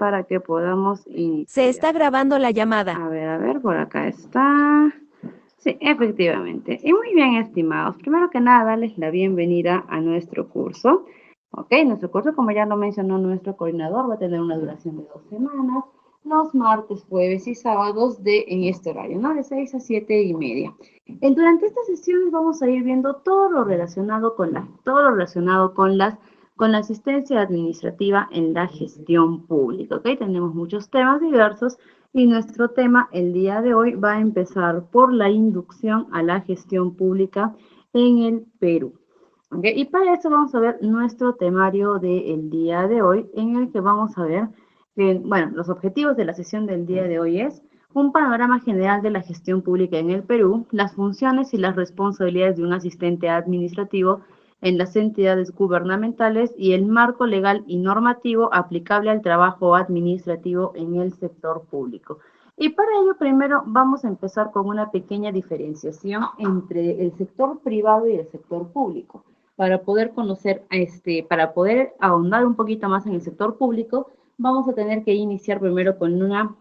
para que podamos iniciar. Se está grabando la llamada. A ver, por acá está. Sí, efectivamente. Y muy bien, estimados. Primero que nada, darles la bienvenida a nuestro curso. Ok, nuestro curso, como ya lo mencionó nuestro coordinador, va a tener una duración de 2 semanas, los martes, jueves y sábados en este horario, ¿no? De 6 a 7:30. Durante estas sesiones vamos a ir viendo todo lo relacionado con con la asistencia administrativa en la gestión pública, ¿ok? Tenemos muchos temas diversos y nuestro tema el día de hoy va a empezar por la inducción a la gestión pública en el Perú. ¿Okay? Y para eso vamos a ver nuestro temario del día de hoy, en el que vamos a ver, bueno, los objetivos de la sesión del día de hoy es un panorama general de la gestión pública en el Perú, las funciones y las responsabilidades de un asistente administrativo en las entidades gubernamentales y el marco legal y normativo aplicable al trabajo administrativo en el sector público. Y para ello, primero vamos a empezar con una pequeña diferenciación entre el sector privado y el sector público. Para poder conocer, para poder ahondar un poquito más en el sector público, vamos a tener que iniciar primero con una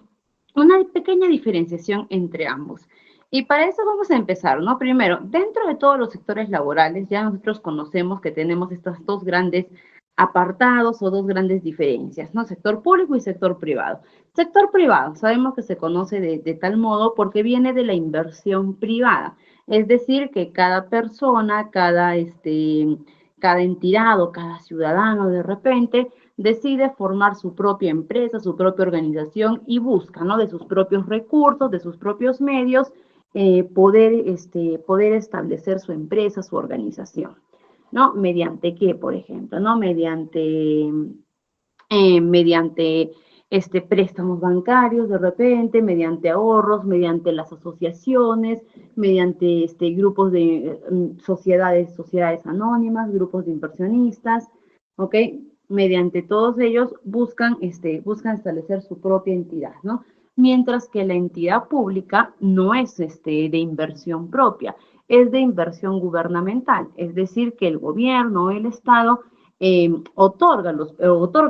pequeña diferenciación entre ambos. Y para eso vamos a empezar, ¿no? Primero, dentro de todos los sectores laborales, ya nosotros conocemos que tenemos estas dos grandes apartados o dos grandes diferencias, ¿no? Sector público y sector privado. Sector privado, sabemos que se conoce de tal modo porque viene de la inversión privada, es decir, que cada persona, cada entidad o cada ciudadano de repente decide formar su propia empresa, su propia organización y busca, ¿no? De sus propios recursos, de sus propios medios, poder establecer su empresa, su organización, ¿no? ¿Mediante qué, por ejemplo? ¿No? Mediante préstamos bancarios de repente, mediante ahorros, mediante las asociaciones, mediante grupos de sociedades anónimas, grupos de inversionistas, ¿ok? Mediante todos ellos buscan establecer su propia entidad, ¿no? Mientras que la entidad pública no es de inversión propia, es de inversión gubernamental, es decir, que el gobierno o el Estado otorga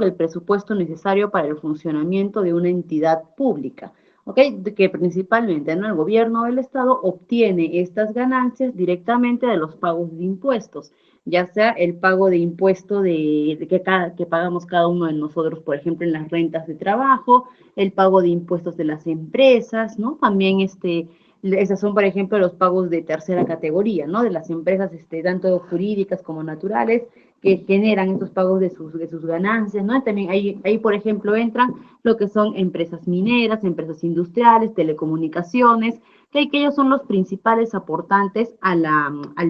el presupuesto necesario para el funcionamiento de una entidad pública, ¿ok? Que principalmente, ¿no? El gobierno o el Estado obtiene estas ganancias directamente de los pagos de impuestos, ya sea el pago de impuesto que pagamos cada uno de nosotros, por ejemplo, en las rentas de trabajo, el pago de impuestos de las empresas, ¿no? También esos son, por ejemplo, los pagos de tercera categoría, ¿no? De las empresas, tanto jurídicas como naturales, que generan estos pagos de sus ganancias, ¿no? También ahí, por ejemplo, entran lo que son empresas mineras, empresas industriales, telecomunicaciones, que ellos son los principales aportantes al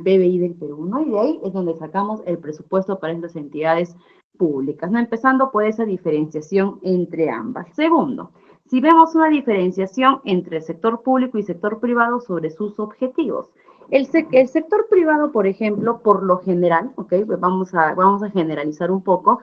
PBI del Perú, ¿no? Y de ahí es donde sacamos el presupuesto para estas entidades públicas, ¿no? Empezando por esa diferenciación entre ambas. Segundo, si vemos una diferenciación entre el sector público y sector privado sobre sus objetivos. El sector privado, por ejemplo, por lo general, ¿ok? Pues vamos a generalizar un poco,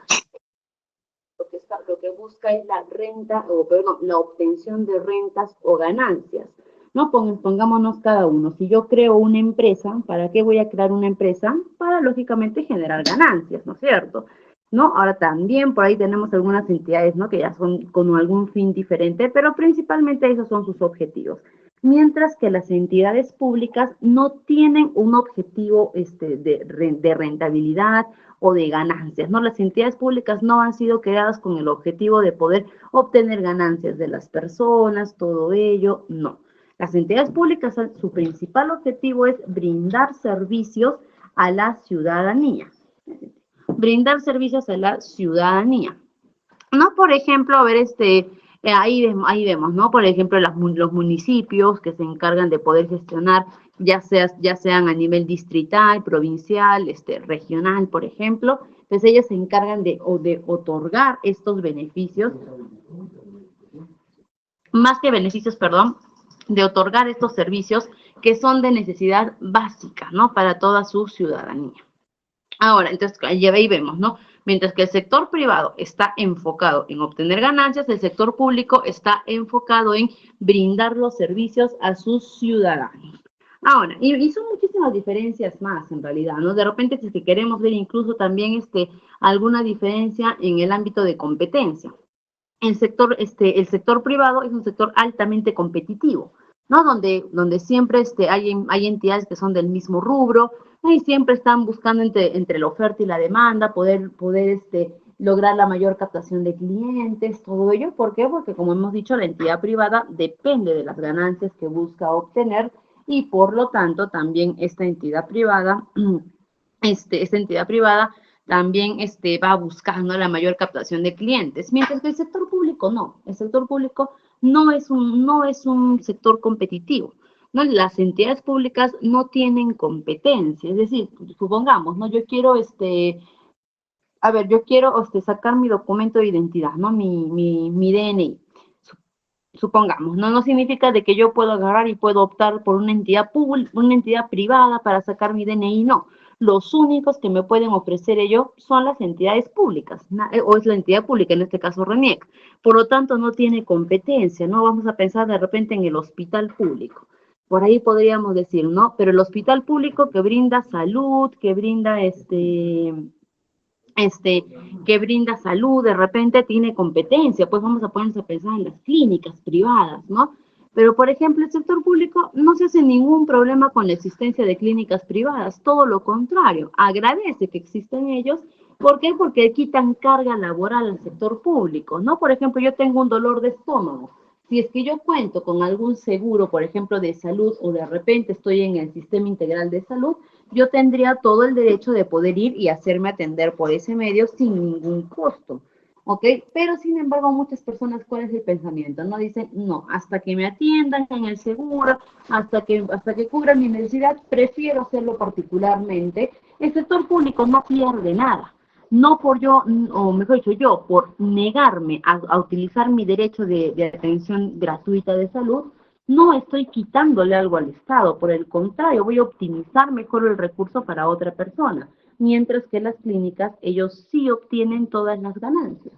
lo que busca es la obtención de rentas o ganancias, ¿no? Pongámonos cada uno. Si yo creo una empresa, ¿para qué voy a crear una empresa? Para, lógicamente, generar ganancias, ¿no es cierto? ¿No? Ahora también por ahí tenemos algunas entidades, ¿no? Que ya son con algún fin diferente, pero principalmente esos son sus objetivos. Mientras que las entidades públicas no tienen un objetivo de rentabilidad o de ganancias, ¿no? Las entidades públicas no han sido creadas con el objetivo de poder obtener ganancias de las personas, todo ello, no. Las entidades públicas, su principal objetivo es brindar servicios a la ciudadanía. Brindar servicios a la ciudadanía. No, por ejemplo, a ver, ahí vemos, ¿no? Por ejemplo, los municipios que se encargan de poder gestionar, ya sean a nivel distrital, provincial, regional, por ejemplo, pues ellas se encargan de otorgar estos beneficios, más que beneficios, perdón, de otorgar estos servicios que son de necesidad básica, ¿no? Para toda su ciudadanía. Ahora, entonces, ahí vemos, ¿no? Mientras que el sector privado está enfocado en obtener ganancias, el sector público está enfocado en brindar los servicios a sus ciudadanos. Ahora, y son muchísimas diferencias más en realidad, ¿no? De repente, si es que queremos ver incluso también alguna diferencia en el ámbito de competencia. el sector privado es un sector altamente competitivo, ¿no? Donde siempre hay entidades que son del mismo rubro, ¿no? Y siempre están buscando entre la oferta y la demanda poder lograr la mayor captación de clientes, todo ello. ¿Por qué? Porque, como hemos dicho, la entidad privada depende de las ganancias que busca obtener y, por lo tanto, también esta entidad privada también va buscando la mayor captación de clientes, mientras que el sector público no. El sector público no es un sector competitivo, ¿no? Las entidades públicas no tienen competencia, es decir, supongamos, ¿no? Yo quiero sacar mi documento de identidad, ¿no? Mi DNI. Supongamos, no significa de que yo puedo agarrar y puedo optar por una entidad privada para sacar mi DNI, no. Los únicos que me pueden ofrecer ello son las entidades públicas, o es la entidad pública, en este caso RENIEC. Por lo tanto, no tiene competencia, no vamos a pensar de repente en el hospital público. Por ahí podríamos decir, ¿no? Pero el hospital público que brinda salud, que brinda que brinda salud, de repente tiene competencia, pues vamos a ponernos a pensar en las clínicas privadas, ¿no? Pero, por ejemplo, el sector público no se hace ningún problema con la existencia de clínicas privadas, todo lo contrario, agradece que existan ellos. ¿Por qué? Porque quitan carga laboral al sector público, ¿no? Por ejemplo, yo tengo un dolor de estómago. Si es que yo cuento con algún seguro, por ejemplo, de salud, o de repente estoy en el sistema integral de salud, yo tendría todo el derecho de poder ir y hacerme atender por ese medio sin ningún costo, ¿ok? Pero, sin embargo, muchas personas, ¿cuál es el pensamiento? No dicen, no, hasta que me atiendan en el seguro, hasta que cubran mi necesidad, prefiero hacerlo particularmente. El sector público no pierde nada. No por yo, o mejor dicho, yo, por negarme a utilizar mi derecho de atención gratuita de salud, no estoy quitándole algo al Estado, por el contrario, voy a optimizar mejor el recurso para otra persona, mientras que las clínicas, ellos sí obtienen todas las ganancias.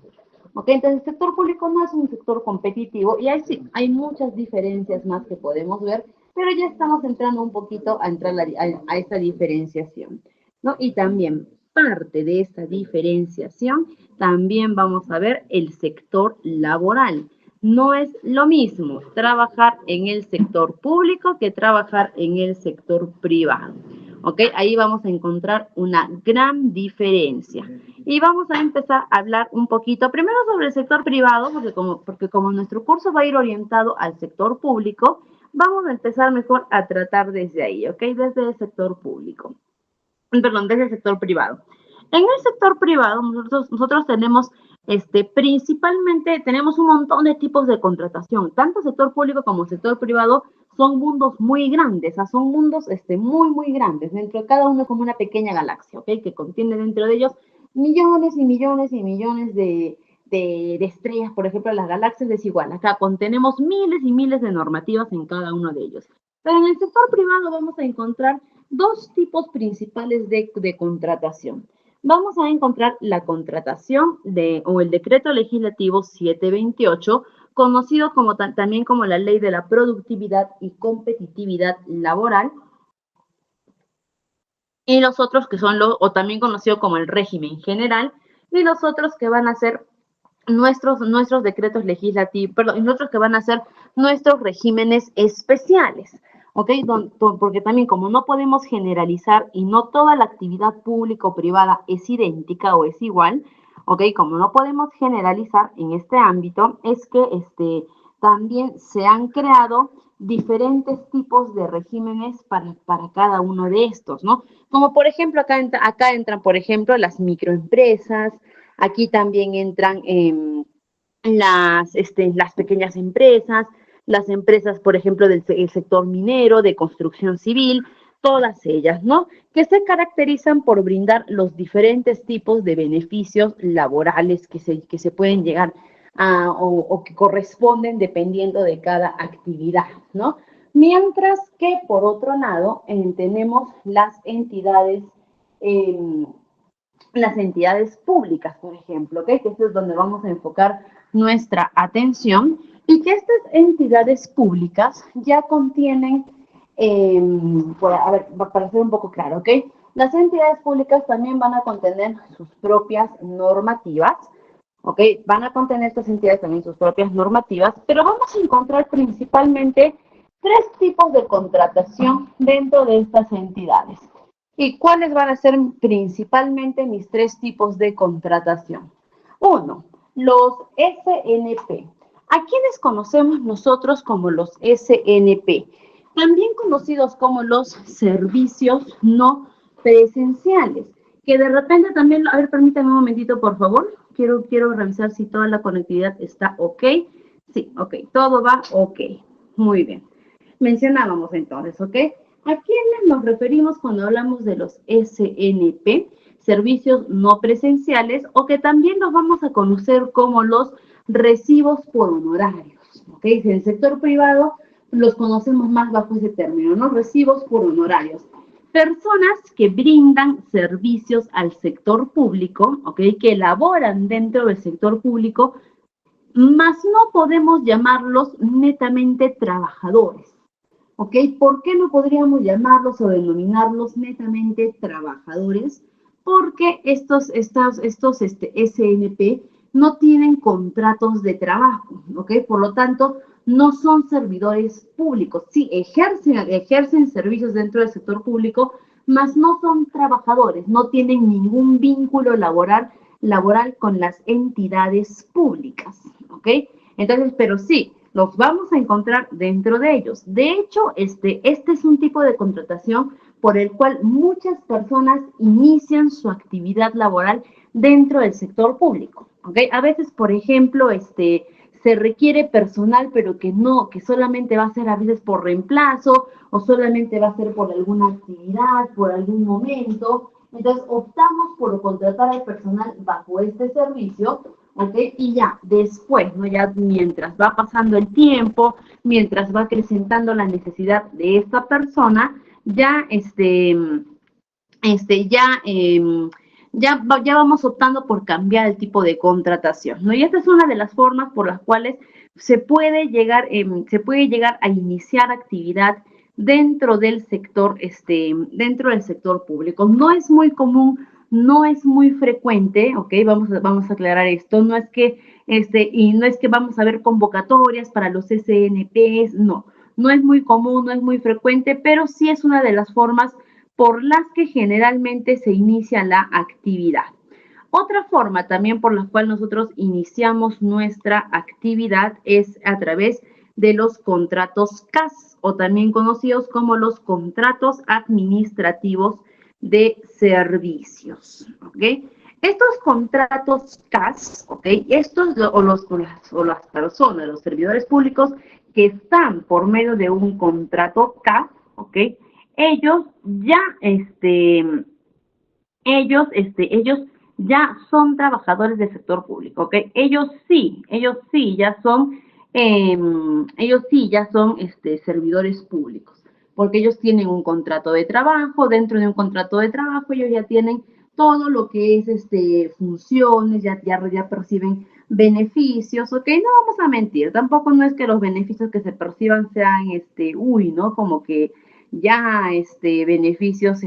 ¿Ok? Entonces, el sector público no es un sector competitivo y ahí sí, hay muchas diferencias más que podemos ver, pero ya estamos entrando un poquito a esta diferenciación, ¿no? Y también parte de esta diferenciación, también vamos a ver el sector laboral. No es lo mismo trabajar en el sector público que trabajar en el sector privado. ¿Ok? Ahí vamos a encontrar una gran diferencia. Y vamos a empezar a hablar un poquito, primero sobre el sector privado, porque como nuestro curso va a ir orientado al sector público, vamos a empezar mejor a tratar desde ahí, ¿ok? Desde el sector público. Perdón, desde el sector privado. En el sector privado, nosotros tenemos principalmente tenemos un montón de tipos de contratación. Tanto sector público como sector privado son mundos muy grandes, o sea, son mundos muy, muy grandes. Dentro de cada uno como una pequeña galaxia, ¿ok? Que contiene dentro de ellos millones y millones y millones de estrellas. Por ejemplo, las galaxias es igual. Acá contenemos miles y miles de normativas en cada uno de ellos. Pero en el sector privado vamos a encontrar dos tipos principales de contratación. Vamos a encontrar la contratación o el decreto legislativo 728, conocido también como la ley de la productividad y competitividad laboral, y los otros que son o también conocido como el régimen general, y los otros que van a ser nuestros decretos legislativos, perdón, y nosotros que van a ser nuestros regímenes especiales. ¿Ok? Porque también como no podemos generalizar y no toda la actividad pública o privada es idéntica o es igual, ¿ok? Como no podemos generalizar en este ámbito, es que también se han creado diferentes tipos de regímenes para cada uno de estos, ¿no? Como por ejemplo, acá entran, por ejemplo, las microempresas, aquí también entran las pequeñas empresas, las empresas, por ejemplo, del sector minero, de construcción civil, todas ellas, ¿no? Que se caracterizan por brindar los diferentes tipos de beneficios laborales que se pueden llegar o que corresponden dependiendo de cada actividad, ¿no? Mientras que, por otro lado, tenemos las entidades públicas, por ejemplo, ¿okay? Que esto es donde vamos a enfocar nuestra atención, y que estas entidades públicas ya contienen, para ser un poco claro, ¿ok? Las entidades públicas también van a contener sus propias normativas, ¿ok? Van a contener estas entidades también sus propias normativas, pero vamos a encontrar principalmente tres tipos de contratación dentro de estas entidades. ¿Y cuáles van a ser principalmente mis tres tipos de contratación? Uno, los SNP. ¿A quiénes conocemos nosotros como los SNP? También conocidos como los servicios no presenciales, que de repente también, a ver, permítanme un momentito, por favor. Quiero revisar si toda la conectividad está ok. Sí, ok, todo va ok. Muy bien. Mencionábamos entonces, ¿ok? ¿A quiénes nos referimos cuando hablamos de los SNP? Servicios no presenciales, o que también los vamos a conocer como los recibos por honorarios, ¿ok? En el sector privado los conocemos más bajo ese término, ¿no? Recibos por honorarios. Personas que brindan servicios al sector público, ¿ok? Que elaboran dentro del sector público, mas no podemos llamarlos netamente trabajadores, ¿ok? ¿Por qué no podríamos llamarlos o denominarlos netamente trabajadores? Porque estos SNP no tienen contratos de trabajo, ¿ok? Por lo tanto, no son servidores públicos. Sí, ejercen servicios dentro del sector público, mas no son trabajadores, no tienen ningún vínculo laboral con las entidades públicas, ¿ok? Entonces, pero sí, los vamos a encontrar dentro de ellos. De hecho, este es un tipo de contratación por el cual muchas personas inician su actividad laboral dentro del sector público, ¿ok? A veces, por ejemplo, se requiere personal, pero que solamente va a ser a veces por reemplazo, o solamente va a ser por alguna actividad, por algún momento. Entonces, optamos por contratar al personal bajo este servicio, ¿ok? Y ya después, ¿no? Ya mientras va pasando el tiempo, mientras va acrecentando la necesidad de esta persona, ya ya vamos optando por cambiar el tipo de contratación, ¿no? Y esta es una de las formas por las cuales se puede llegar a iniciar actividad dentro del sector público. No es muy común, no es muy frecuente, ¿ok? Vamos a aclarar esto. No es que vamos a ver convocatorias para los SNPs, no es muy común, no es muy frecuente, pero sí es una de las formas por las que generalmente se inicia la actividad. Otra forma también por la cual nosotros iniciamos nuestra actividad es a través de los contratos CAS, o también conocidos como los contratos administrativos de servicios, ¿ok? Estos contratos CAS, ¿ok? Las personas, los servidores públicos que están por medio de un contrato CAS, ¿ok? Ellos ya, ya son trabajadores del sector público, ¿ok? Ellos sí ya son servidores públicos, porque ellos tienen un contrato de trabajo. Dentro de un contrato de trabajo ellos ya tienen todo lo que es funciones, ya perciben beneficios, ¿ok? No vamos a mentir, tampoco no es que los beneficios que se perciban sean, ¿no? Como que ya, beneficios,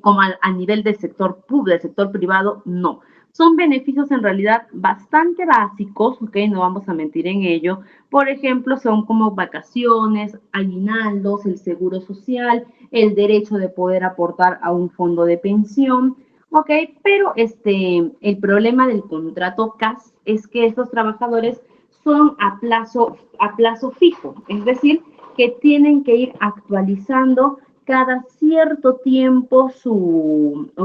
como a nivel del sector público, del sector privado, no. Son beneficios en realidad bastante básicos, ¿ok? No vamos a mentir en ello. Por ejemplo, son como vacaciones, aguinaldos, el seguro social, el derecho de poder aportar a un fondo de pensión, ¿ok? Pero el problema del contrato CAS es que estos trabajadores son a plazo fijo, es decir, que tienen que ir actualizando cada cierto tiempo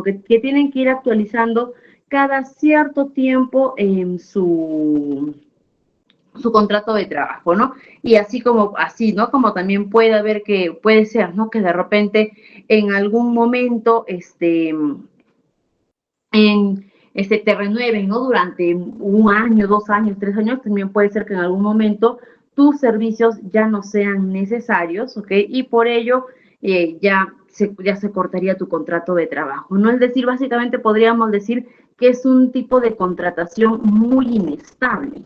que tienen que ir actualizando cada cierto tiempo su contrato de trabajo, ¿no? Y así, ¿no? Como también puede ser, ¿no? Que de repente en algún momento, te renueven, ¿no? Durante un año, 2 años, 3 años. También puede ser que en algún momento tus servicios ya no sean necesarios, ¿ok? Y por ello ya se cortaría tu contrato de trabajo, ¿no? Es decir, básicamente podríamos decir que es un tipo de contratación muy inestable,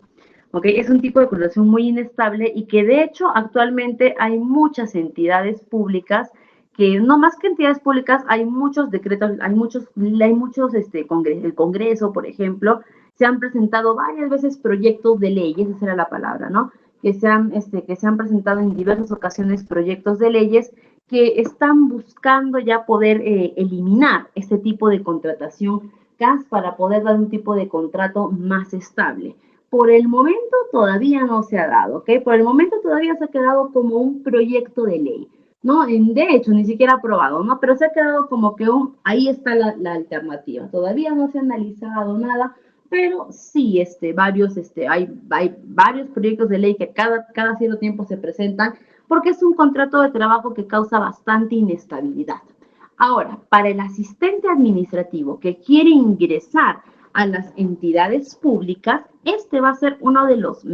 ¿ok? Es un tipo de contratación muy inestable, y que de hecho actualmente hay muchas entidades públicas que no más que entidades públicas, hay muchos decretos, el Congreso, por ejemplo, se han presentado varias veces proyectos de leyes, esa era la palabra, ¿no? Que se han presentado en diversas ocasiones proyectos de leyes que están buscando ya poder eliminar este tipo de contratación CAS para poder dar un tipo de contrato más estable. Por el momento todavía no se ha dado, ¿ok? Por el momento todavía se ha quedado como un proyecto de ley, ¿no? De hecho, ni siquiera aprobado, ¿no? Pero se ha quedado como que ahí está la alternativa. Todavía no se ha analizado nada, pero sí, hay varios proyectos de ley que cada cierto tiempo se presentan porque es un contrato de trabajo que causa bastante inestabilidad. Ahora, para el asistente administrativo que quiere ingresar a las entidades públicas, este va a ser una de las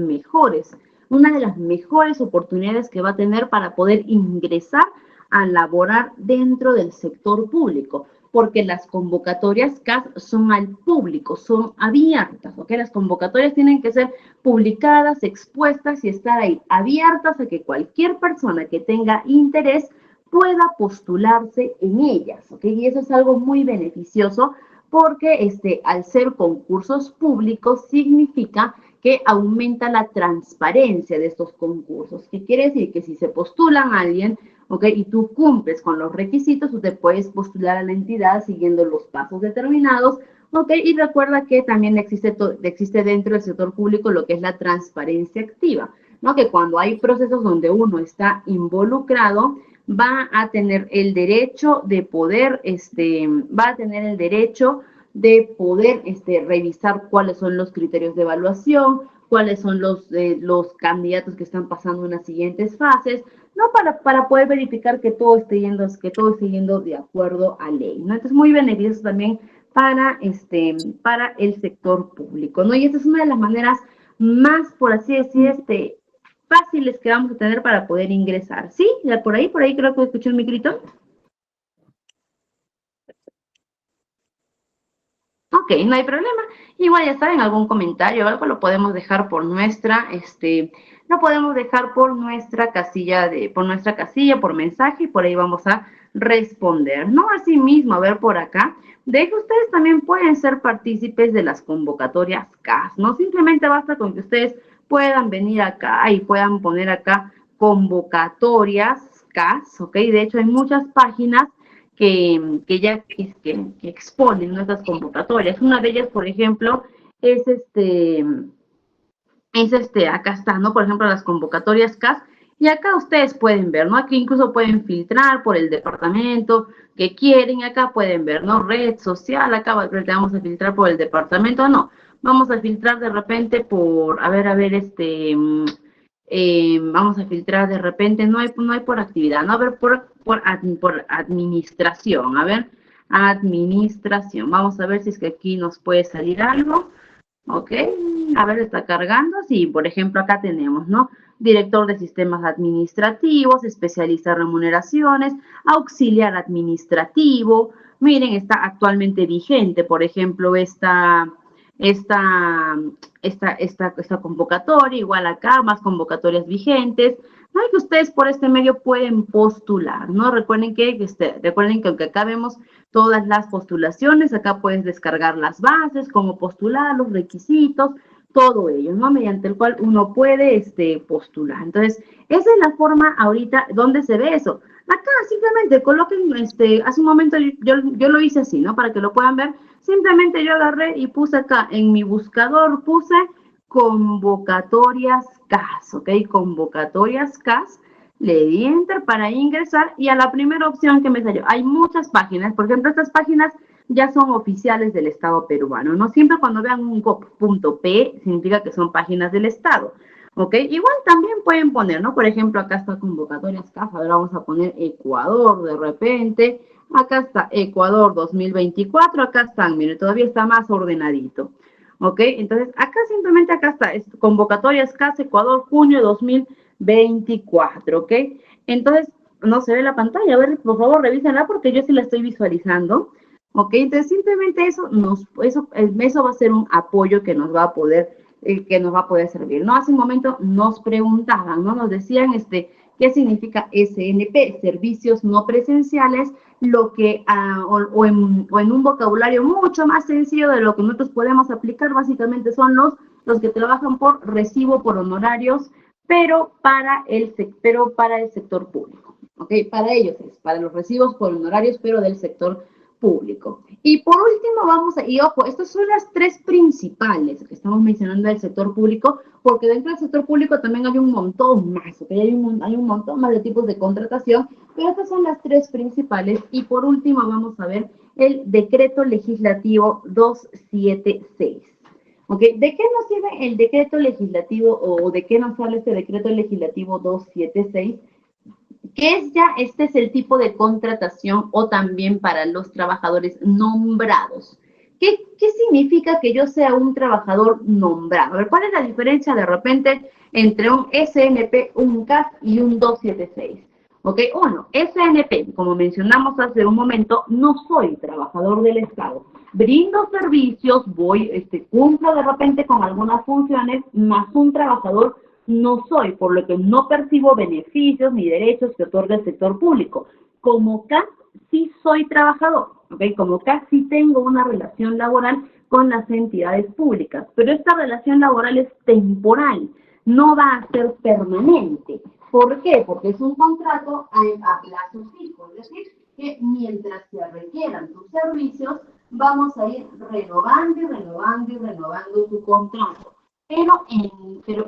mejores oportunidades que va a tener para poder ingresar a laborar dentro del sector público, porque las convocatorias CAS son al público, son abiertas, ¿ok? Las convocatorias tienen que ser publicadas, expuestas y estar ahí, abiertas a que cualquier persona que tenga interés pueda postularse en ellas, ¿ok? Y eso es algo muy beneficioso porque al ser concursos públicos significa que aumenta la transparencia de estos concursos. ¿Qué quiere decir? Que si se postulan a alguien, ¿ok? Y tú cumples con los requisitos, tú te puedes postular a la entidad siguiendo los pasos determinados, ¿ok? Y recuerda que también existe dentro del sector público lo que es la transparencia activa, ¿no? Que cuando hay procesos donde uno está involucrado, va a tener el derecho de poder, revisar cuáles son los criterios de evaluación, cuáles son los candidatos que están pasando en las siguientes fases, ¿no? Para poder verificar que todo esté yendo de acuerdo a ley, ¿no? Entonces, muy beneficioso también para el sector público, ¿no? Y esta es una de las maneras más, por así decir, fáciles que vamos a tener para poder ingresar. ¿Sí? Ya por ahí creo que escuché un micrito. Ok, no hay problema. Igual ya saben, algún comentario o algo lo podemos dejar por nuestra, casilla, por mensaje, y por ahí vamos a responder, ¿no? Asimismo, a ver por acá, de que ustedes también pueden ser partícipes de las convocatorias CAS, ¿no? Simplemente basta con que ustedes puedan venir acá y puedan poner acá convocatorias CAS, ¿ok? De hecho, hay muchas páginas que exponen nuestras convocatorias. Una de ellas, por ejemplo, acá está, ¿no? Por ejemplo, las convocatorias CAS, y acá ustedes pueden ver, ¿no? Aquí incluso pueden filtrar por el departamento que quieren, acá pueden ver, ¿no? Red social, acá vamos a filtrar por el departamento, no, vamos a filtrar de repente por, vamos a filtrar de repente, no hay por actividad, ¿no? A ver, por administración, a ver, administración, vamos a ver si es que aquí nos puede salir algo. Ok, a ver, está cargando. Sí, por ejemplo, acá tenemos, ¿no? Director de sistemas administrativos, especialista en remuneraciones, auxiliar administrativo. Miren, está actualmente vigente, por ejemplo, esta convocatoria, igual acá, más convocatorias vigentes. No, y que ustedes por este medio pueden postular, ¿no? Recuerden que aunque acá vemos todas las postulaciones, acá puedes descargar las bases, cómo postular, los requisitos, todo ello, ¿no? Mediante el cual uno puede postular. Entonces, esa es la forma ahorita donde se ve eso. Acá simplemente coloquen, hace un momento yo lo hice así, ¿no? Para que lo puedan ver. Simplemente yo agarré y puse acá en mi buscador, puse convocatorias CAS, ¿ok? Convocatorias CAS. Le di enter para ingresar y a la primera opción que me salió, hay muchas páginas, por ejemplo, estas páginas ya son oficiales del Estado peruano, ¿no? Siempre cuando vean un gov.p significa que son páginas del Estado, ¿ok? Igual también pueden poner, ¿no? Por ejemplo, acá está convocatorias CAF, ahora vamos a poner Ecuador de repente, acá está Ecuador 2024, acá están, miren, todavía está más ordenadito, ¿ok? Entonces, acá está, convocatorias CAS Ecuador junio 2024, ¿ok? Entonces, no se ve la pantalla, a ver, por favor, revísenla porque yo sí la estoy visualizando, ¿ok? Entonces, simplemente eso va a ser un apoyo que nos va a poder servir, ¿no? Hace un momento nos preguntaban, ¿no? Nos decían, ¿Qué significa SNP? Servicios no presenciales, lo que, o en un vocabulario mucho más sencillo de lo que nosotros podemos aplicar, básicamente son los que trabajan por recibo, por honorarios, pero para el sector público, ¿ok? Para ellos es, para los recibos por honorarios, pero del sector público. Y por último vamos a, y ojo, estas son las tres principales que estamos mencionando del sector público, porque dentro del sector público también hay un montón más, ¿ok? Hay un montón más de tipos de contratación, pero estas son las tres principales. Y por último vamos a ver el decreto legislativo 276. ¿Ok? ¿De qué nos sirve el decreto legislativo o de qué nos habla este decreto legislativo 276? Que es ya, este es el tipo de contratación o también para los trabajadores nombrados. ¿Qué significa que yo sea un trabajador nombrado? A ver, ¿cuál es la diferencia de repente entre un SNP, un CAS y un 276? ¿Ok? Uno, SNP, como mencionamos hace un momento, no soy trabajador del Estado. Brindo servicios, cumplo de repente con algunas funciones, más un trabajador no soy, por lo que no percibo beneficios ni derechos que otorga el sector público. Como CAS, sí soy trabajador, ¿ok? Como CAS sí tengo una relación laboral con las entidades públicas, pero esta relación laboral es temporal, no va a ser permanente. ¿Por qué? Porque es un contrato a plazo fijo, es decir, que mientras se requieran tus servicios, vamos a ir renovando y renovando y renovando tu contrato. Pero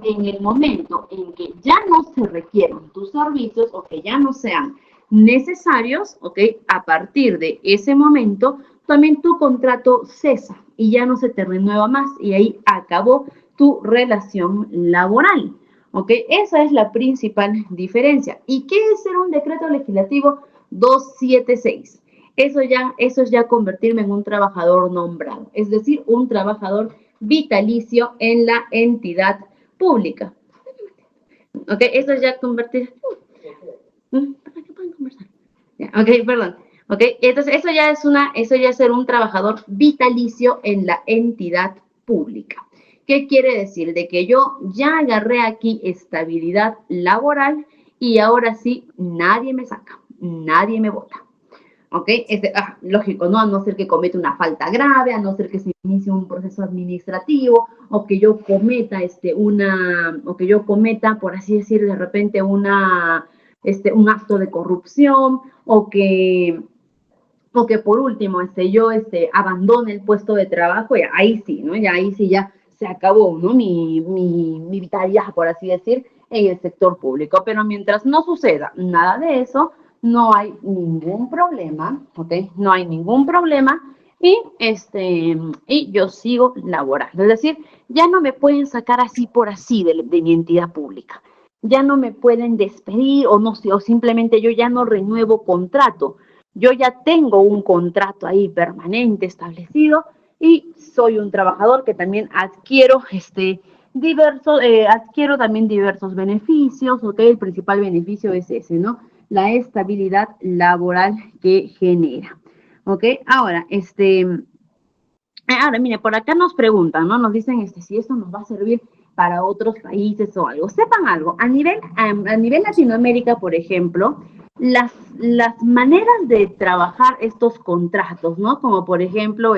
en el momento en que ya no se requieren tus servicios o que ya no sean necesarios, ¿ok? A partir de ese momento, también tu contrato cesa y ya no se te renueva más y ahí acabó tu relación laboral, ¿ok? Esa es la principal diferencia. ¿Y qué es ser un decreto legislativo 276? Eso es ya convertirme en un trabajador nombrado, es decir, un trabajador vitalicio en la entidad pública. ¿Ok? Eso es ya convertir. ¿Para qué pueden conversar? Ok, perdón. ¿Ok? Entonces, eso ya es ser un trabajador vitalicio en la entidad pública. ¿Qué quiere decir? De que yo ya agarré aquí estabilidad laboral y ahora sí, nadie me saca, nadie me vota. ¿Ok? Lógico, ¿no? A no ser que cometa una falta grave, a no ser que se inicie un proceso administrativo, o que yo cometa, por así decir, de repente un acto de corrupción, o que por último, yo abandone el puesto de trabajo, y ahí sí, ¿no? Ya ahí sí ya se acabó, ¿no? Mi vitalidad, por así decir, en el sector público. Pero mientras no suceda nada de eso, no hay ningún problema, ¿ok? No hay ningún problema y yo sigo laborando. Es decir, ya no me pueden sacar así por así de mi entidad pública. Ya no me pueden despedir o simplemente yo ya no renuevo contrato. Yo ya tengo un contrato ahí permanente establecido y soy un trabajador que también adquiero también diversos beneficios, ¿ok? El principal beneficio es ese, ¿no? La estabilidad laboral que genera, ¿ok? Ahora, mire, por acá nos preguntan, ¿no? Nos dicen si esto nos va a servir para otros países o algo. Sepan algo, a nivel Latinoamérica, por ejemplo, las maneras de trabajar estos contratos, ¿no? Como por ejemplo,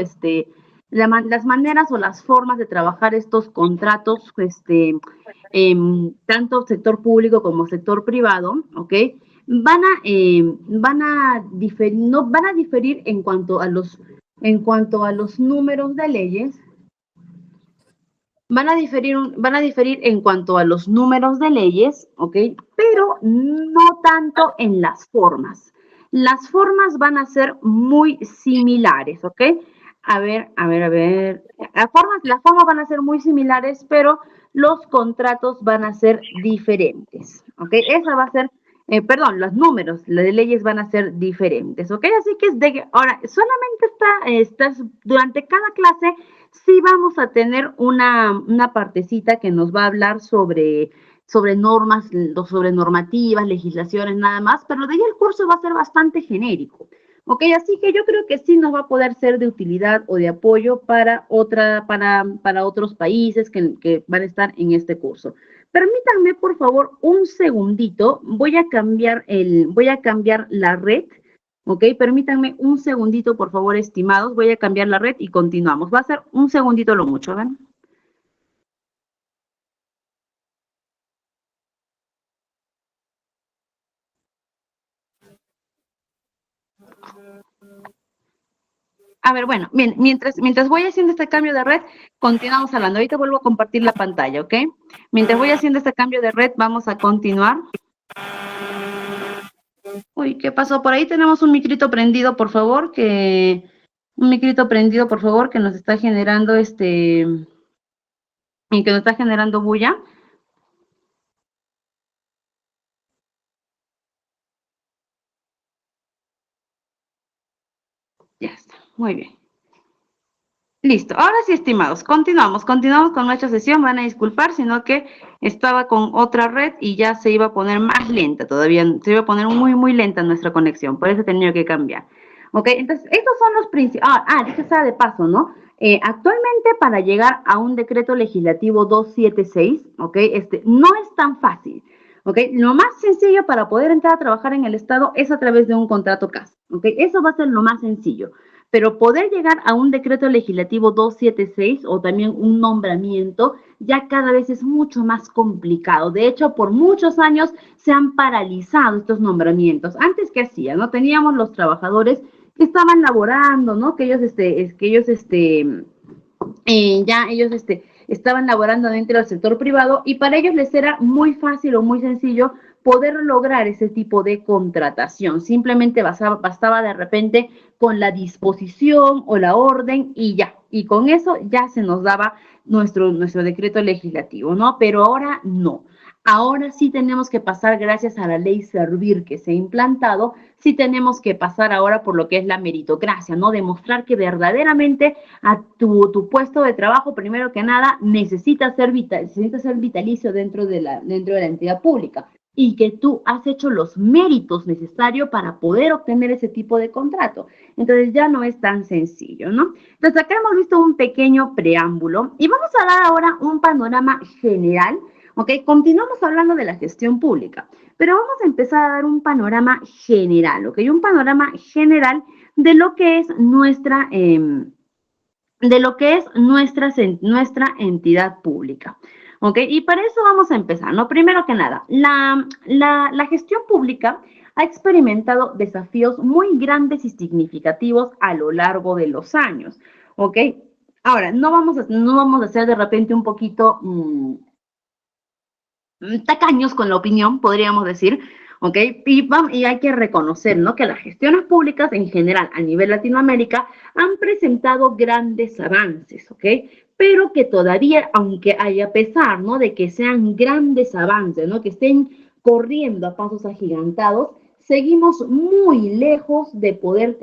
las maneras o las formas de trabajar estos contratos, tanto sector público como sector privado, ¿ok? Van a diferir en cuanto a los números de leyes. Van a diferir en cuanto a los números de leyes, ¿ok? Pero no tanto en las formas. Las formas van a ser muy similares, ¿ok? A ver. Las formas van a ser muy similares, pero los contratos van a ser diferentes, ¿ok? Esa va a ser, los números, las leyes van a ser diferentes, ¿ok? Así que ahora, solamente durante cada clase sí vamos a tener una partecita que nos va a hablar sobre normas, sobre normativas, legislaciones, nada más, pero de ahí el curso va a ser bastante genérico. Ok, así que yo creo que sí nos va a poder ser de utilidad o de apoyo para otros países que van a estar en este curso. Permítanme, por favor, un segundito. Voy a cambiar la red. Ok, permítanme un segundito, por favor, estimados. Voy a cambiar la red y continuamos. Va a ser un segundito lo mucho, ¿ven? A ver, bueno, bien, mientras voy haciendo este cambio de red, continuamos hablando. Ahorita vuelvo a compartir la pantalla, ¿ok? Mientras voy haciendo este cambio de red, vamos a continuar. Uy, ¿qué pasó? Por ahí tenemos un micrito prendido, por favor, un micrito prendido, por favor, que nos está generando y que nos está generando bulla. Ya está, muy bien. Listo, ahora sí, estimados, continuamos con nuestra sesión. Van a disculpar, sino que estaba con otra red y ya se iba a poner más lenta todavía, se iba a poner muy lenta nuestra conexión, por eso he tenido que cambiar. Ok, entonces, estos son los principios. Dicho sea de paso, ¿no? Actualmente, para llegar a un decreto legislativo 276, ok, no es tan fácil. ¿Ok? Lo más sencillo para poder entrar a trabajar en el Estado es a través de un contrato CAS. ¿Ok? Eso va a ser lo más sencillo. Pero poder llegar a un decreto legislativo 276 o también un nombramiento ya cada vez es mucho más complicado. De hecho, por muchos años se han paralizado estos nombramientos. Antes, ¿qué hacían? ¿No? Teníamos los trabajadores que estaban laborando, ¿no? Que ellos estaban laborando dentro del sector privado y para ellos les era muy fácil o muy sencillo poder lograr ese tipo de contratación. Simplemente bastaba de repente con la disposición o la orden y ya. Y con eso ya se nos daba nuestro decreto legislativo, ¿no? Pero ahora no. Ahora sí tenemos que pasar, gracias a la ley Servir que se ha implantado, sí tenemos que pasar ahora por lo que es la meritocracia, ¿no? Demostrar que verdaderamente a tu puesto de trabajo, primero que nada, necesita ser vitalicio dentro de la entidad pública y que tú has hecho los méritos necesarios para poder obtener ese tipo de contrato. Entonces ya no es tan sencillo, ¿no? Entonces acá hemos visto un pequeño preámbulo y vamos a dar ahora un panorama general. ¿Ok? Continuamos hablando de la gestión pública, pero vamos a empezar a dar un panorama general, ¿ok? Un panorama general de lo que es nuestra entidad pública. ¿Ok? Y para eso vamos a empezar, ¿no? Primero que nada, la gestión pública ha experimentado desafíos muy grandes y significativos a lo largo de los años. ¿Ok? Ahora, no vamos a ser de repente un poquito tacaños con la opinión, podríamos decir, ¿ok? Y hay que reconocer, ¿no? Que las gestiones públicas en general a nivel Latinoamérica han presentado grandes avances, ¿ok? Pero que todavía, aunque haya a pesar, ¿no? De que sean grandes avances, ¿no? Que estén corriendo a pasos agigantados, seguimos muy lejos de poder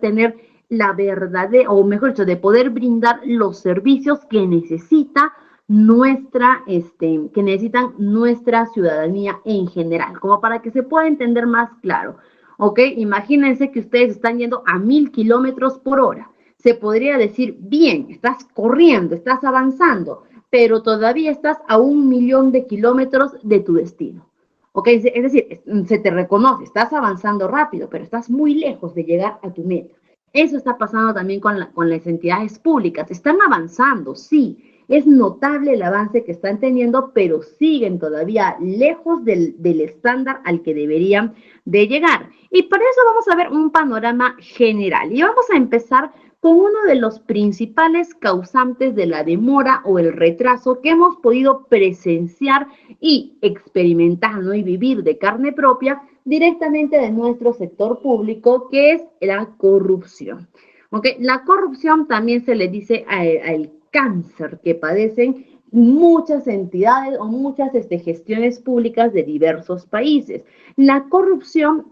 tener la verdadera, o mejor dicho, de poder brindar los servicios que necesita que necesitan nuestra ciudadanía en general, como para que se pueda entender más claro. ¿Ok? Imagínense que ustedes están yendo a 1000 kilómetros por hora. Se podría decir, bien, estás corriendo, estás avanzando, pero todavía estás a 1.000.000 de kilómetros de tu destino. ¿Ok? Es decir, se te reconoce, estás avanzando rápido, pero estás muy lejos de llegar a tu meta. Eso está pasando también con las entidades públicas. Están avanzando, sí, es notable el avance que están teniendo, pero siguen todavía lejos del estándar al que deberían de llegar. Y para eso vamos a ver un panorama general. Y vamos a empezar con uno de los principales causantes de la demora o el retraso que hemos podido presenciar y experimentar, ¿no? Y vivir de carne propia directamente de nuestro sector público, que es la corrupción. ¿Okay? La corrupción también se le dice al cáncer que padecen muchas entidades o muchas gestiones públicas de diversos países. La corrupción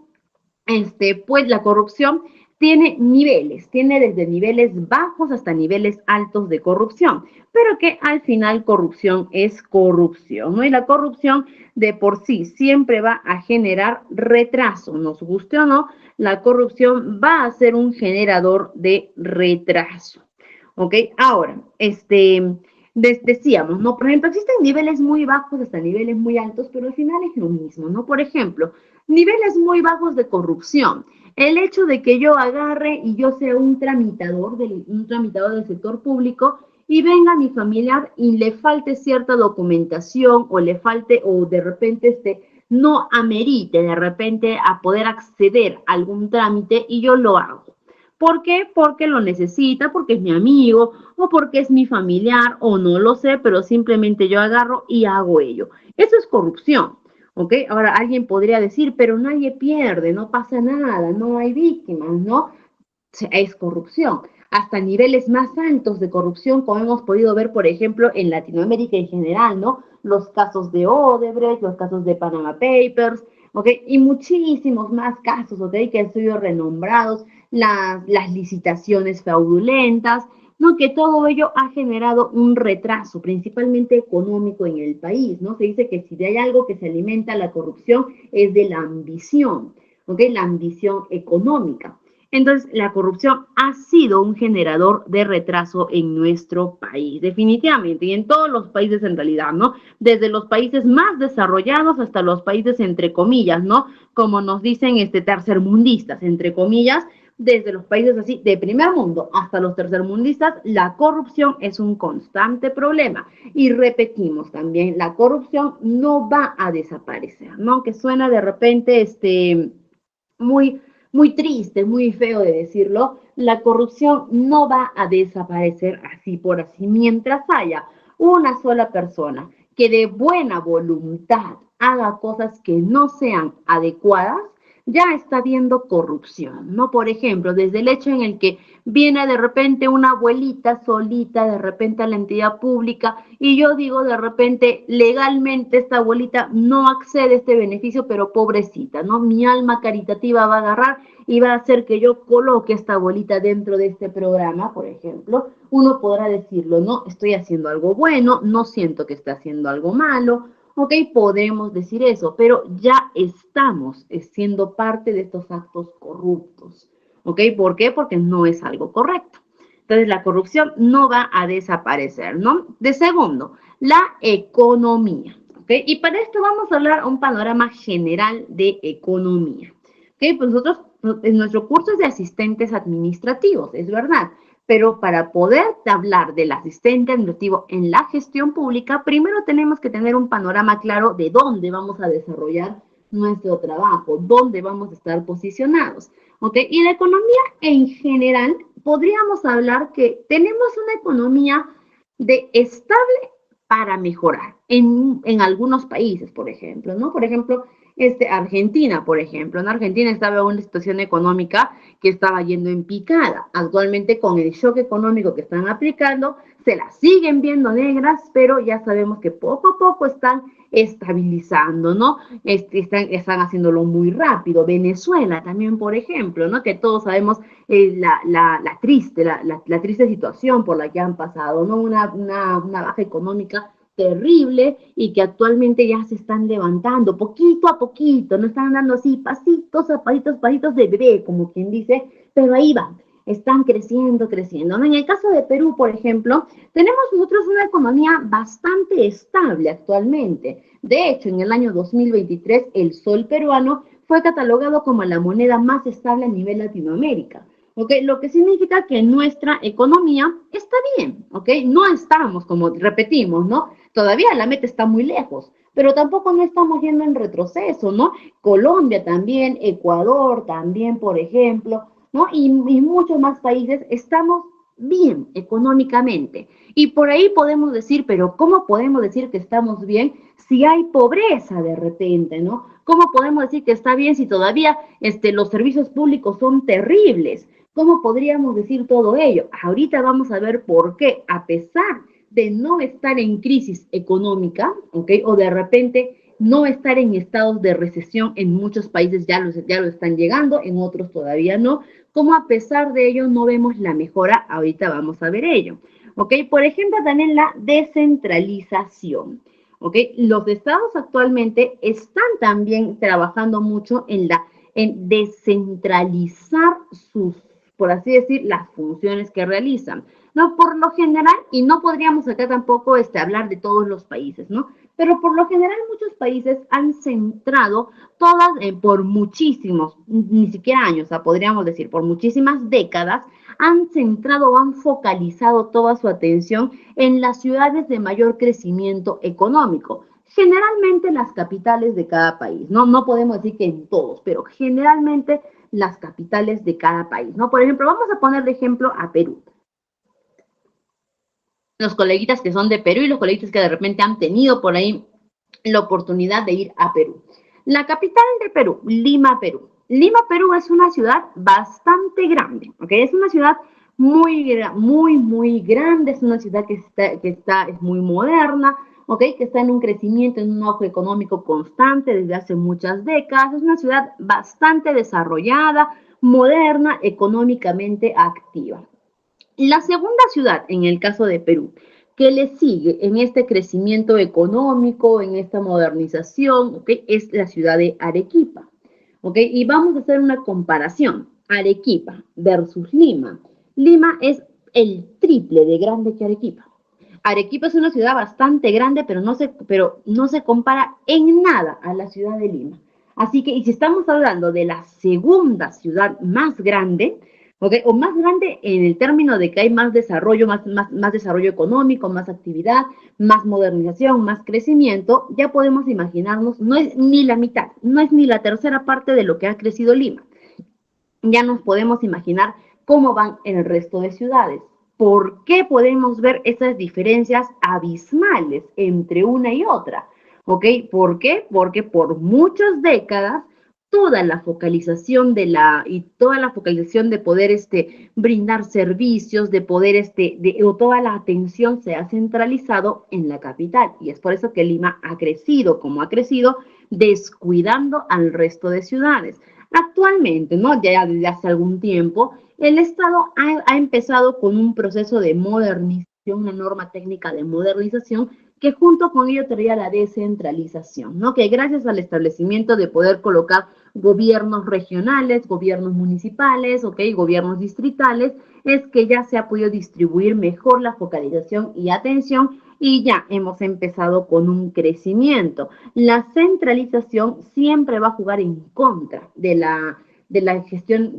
tiene niveles, tiene desde niveles bajos hasta niveles altos de corrupción, pero que al final corrupción es corrupción, ¿no? Y la corrupción de por sí siempre va a generar retraso, nos guste o no, la corrupción va a ser un generador de retraso, ¿ok? Ahora, decíamos, ¿no? Por ejemplo, existen niveles muy bajos hasta niveles muy altos, pero al final es lo mismo, ¿no? Por ejemplo, niveles muy bajos de corrupción. El hecho de que yo agarre y yo sea un tramitador del sector público y venga mi familiar y le falte cierta documentación o le falte o de repente no amerite de repente a poder acceder a algún trámite y yo lo hago. ¿Por qué? Porque lo necesita, porque es mi amigo o porque es mi familiar o no lo sé, pero simplemente yo agarro y hago ello. Eso es corrupción. ¿Ok? Ahora alguien podría decir, pero nadie pierde, no pasa nada, no hay víctimas, ¿no? Es corrupción. Hasta niveles más altos de corrupción, como hemos podido ver, por ejemplo, en Latinoamérica en general, ¿no? Los casos de Odebrecht, los casos de Panama Papers, ¿ok? Y muchísimos más casos, ¿ok? Que han sido renombrados, las licitaciones fraudulentas, ¿no? Que todo ello ha generado un retraso, principalmente económico en el país, ¿no? Se dice que si hay algo que se alimenta la corrupción es de la ambición, ¿ok? La ambición económica. Entonces, la corrupción ha sido un generador de retraso en nuestro país, definitivamente, y en todos los países en realidad, ¿no? Desde los países más desarrollados hasta los países, entre comillas, ¿no? Como nos dicen tercermundistas, entre comillas, desde los países así de primer mundo hasta los tercermundistas, la corrupción es un constante problema. Y repetimos también, la corrupción no va a desaparecer, ¿no? Que suena de repente muy, muy triste, muy feo de decirlo, la corrupción no va a desaparecer así por así. Mientras haya una sola persona que de buena voluntad haga cosas que no sean adecuadas, ya está habiendo corrupción, ¿no? Por ejemplo, desde el hecho en el que viene de repente una abuelita solita, de repente a la entidad pública, y yo digo de repente, legalmente esta abuelita no accede a este beneficio, pero pobrecita, ¿no? Mi alma caritativa va a agarrar y va a hacer que yo coloque a esta abuelita dentro de este programa, por ejemplo. Uno podrá decirlo, ¿no? Estoy haciendo algo bueno, no siento que esté haciendo algo malo, ¿ok? Podemos decir eso, pero ya estamos siendo parte de estos actos corruptos, ¿ok? ¿Por qué? Porque no es algo correcto. Entonces, la corrupción no va a desaparecer, ¿no? De segundo, la economía, ¿ok? Y para esto vamos a hablar un panorama general de economía, ¿ok? Pues nosotros, en nuestro curso es de asistentes administrativos, es verdad, pero para poder hablar del asistente administrativo en la gestión pública, primero tenemos que tener un panorama claro de dónde vamos a desarrollar nuestro trabajo, dónde vamos a estar posicionados, ¿ok? Y la economía en general, podríamos hablar que tenemos una economía de estable para mejorar en algunos países, por ejemplo, ¿no? Por ejemplo, Argentina, por ejemplo. En Argentina estaba en una situación económica que estaba yendo en picada. Actualmente, con el shock económico que están aplicando, se las siguen viendo negras, pero ya sabemos que poco a poco están estabilizando, ¿no? Están haciéndolo muy rápido. Venezuela también, por ejemplo, ¿no? Que todos sabemos la triste situación por la que han pasado, ¿no? Una baja económica terrible y que actualmente ya se están levantando poquito a poquito, no están dando así pasitos a pasitos, pasitos de bebé, como quien dice, pero ahí van, están creciendo, creciendo, ¿no? En el caso de Perú, por ejemplo, tenemos nosotros una economía bastante estable actualmente. De hecho, en el año 2023, el sol peruano fue catalogado como la moneda más estable a nivel Latinoamérica. ¿Ok? Lo que significa que nuestra economía está bien, ¿ok? No estamos, como repetimos, ¿no? Todavía la meta está muy lejos, pero tampoco no estamos yendo en retroceso, ¿no? Colombia también, Ecuador también, por ejemplo, ¿no? Y muchos más países estamos bien económicamente. Y por ahí podemos decir, pero ¿cómo podemos decir que estamos bien si hay pobreza de repente, ¿no? ¿Cómo podemos decir que está bien si todavía los servicios públicos son terribles? ¿Cómo podríamos decir todo ello? Ahorita vamos a ver por qué, a pesar de no estar en crisis económica, ¿ok? O de repente no estar en estados de recesión en muchos países ya lo están llegando, en otros todavía no. cómo a pesar de ello no vemos la mejora. Ahorita vamos a ver ello. ¿Ok? Por ejemplo, también la descentralización. ¿Ok? Los estados actualmente están también trabajando mucho en descentralizar por así decir, las funciones que realizan. No, por lo general, y no podríamos acá tampoco hablar de todos los países, ¿no? Pero por lo general muchos países han centrado todas, por muchísimos, ni siquiera años, o sea, podríamos decir, por muchísimas décadas, han centrado o han focalizado toda su atención en las ciudades de mayor crecimiento económico. Generalmente las capitales de cada país, ¿no? No podemos decir que en todos, pero generalmente las capitales de cada país, ¿no? Por ejemplo, vamos a poner de ejemplo a Perú. Los coleguitas que son de Perú y los coleguitas que de repente han tenido por ahí la oportunidad de ir a Perú. La capital de Perú, Lima, Perú. Lima, Perú es una ciudad bastante grande, ¿ok? Es una ciudad muy grande, es una ciudad que es muy moderna, ¿ok? Que está en un crecimiento, en un auge económico constante desde hace muchas décadas. Es una ciudad bastante desarrollada, moderna, económicamente activa. La segunda ciudad, en el caso de Perú, que le sigue en este crecimiento económico, en esta modernización, ¿ok? Es la ciudad de Arequipa, ¿ok? Y vamos a hacer una comparación, Arequipa versus Lima. Lima es el triple de grande que Arequipa. Arequipa es una ciudad bastante grande, pero no se compara en nada a la ciudad de Lima. Así que, y si estamos hablando de la segunda ciudad más grande, ¿okay? O más grande en el término de que hay más desarrollo, más desarrollo económico, más actividad, más modernización, más crecimiento, ya podemos imaginarnos, no es ni la mitad, no es ni la tercera parte de lo que ha crecido Lima. Ya nos podemos imaginar cómo van en el resto de ciudades. ¿Por qué podemos ver esas diferencias abismales entre una y otra? ¿Ok? ¿Por qué? Porque por muchas décadas toda la focalización de poder brindar servicios, de poder o toda la atención se ha centralizado en la capital. Y es por eso que Lima ha crecido como ha crecido, descuidando al resto de ciudades. Actualmente, ¿no? Ya desde hace algún tiempo, el Estado ha empezado con un proceso de modernización, una norma técnica de modernización que junto con ello traía la descentralización, ¿no? Que gracias al establecimiento de poder colocar gobiernos regionales, gobiernos municipales, ¿ok? Gobiernos distritales, es que ya se ha podido distribuir mejor la focalización y atención y ya hemos empezado con un crecimiento. La centralización siempre va a jugar en contra de la gestión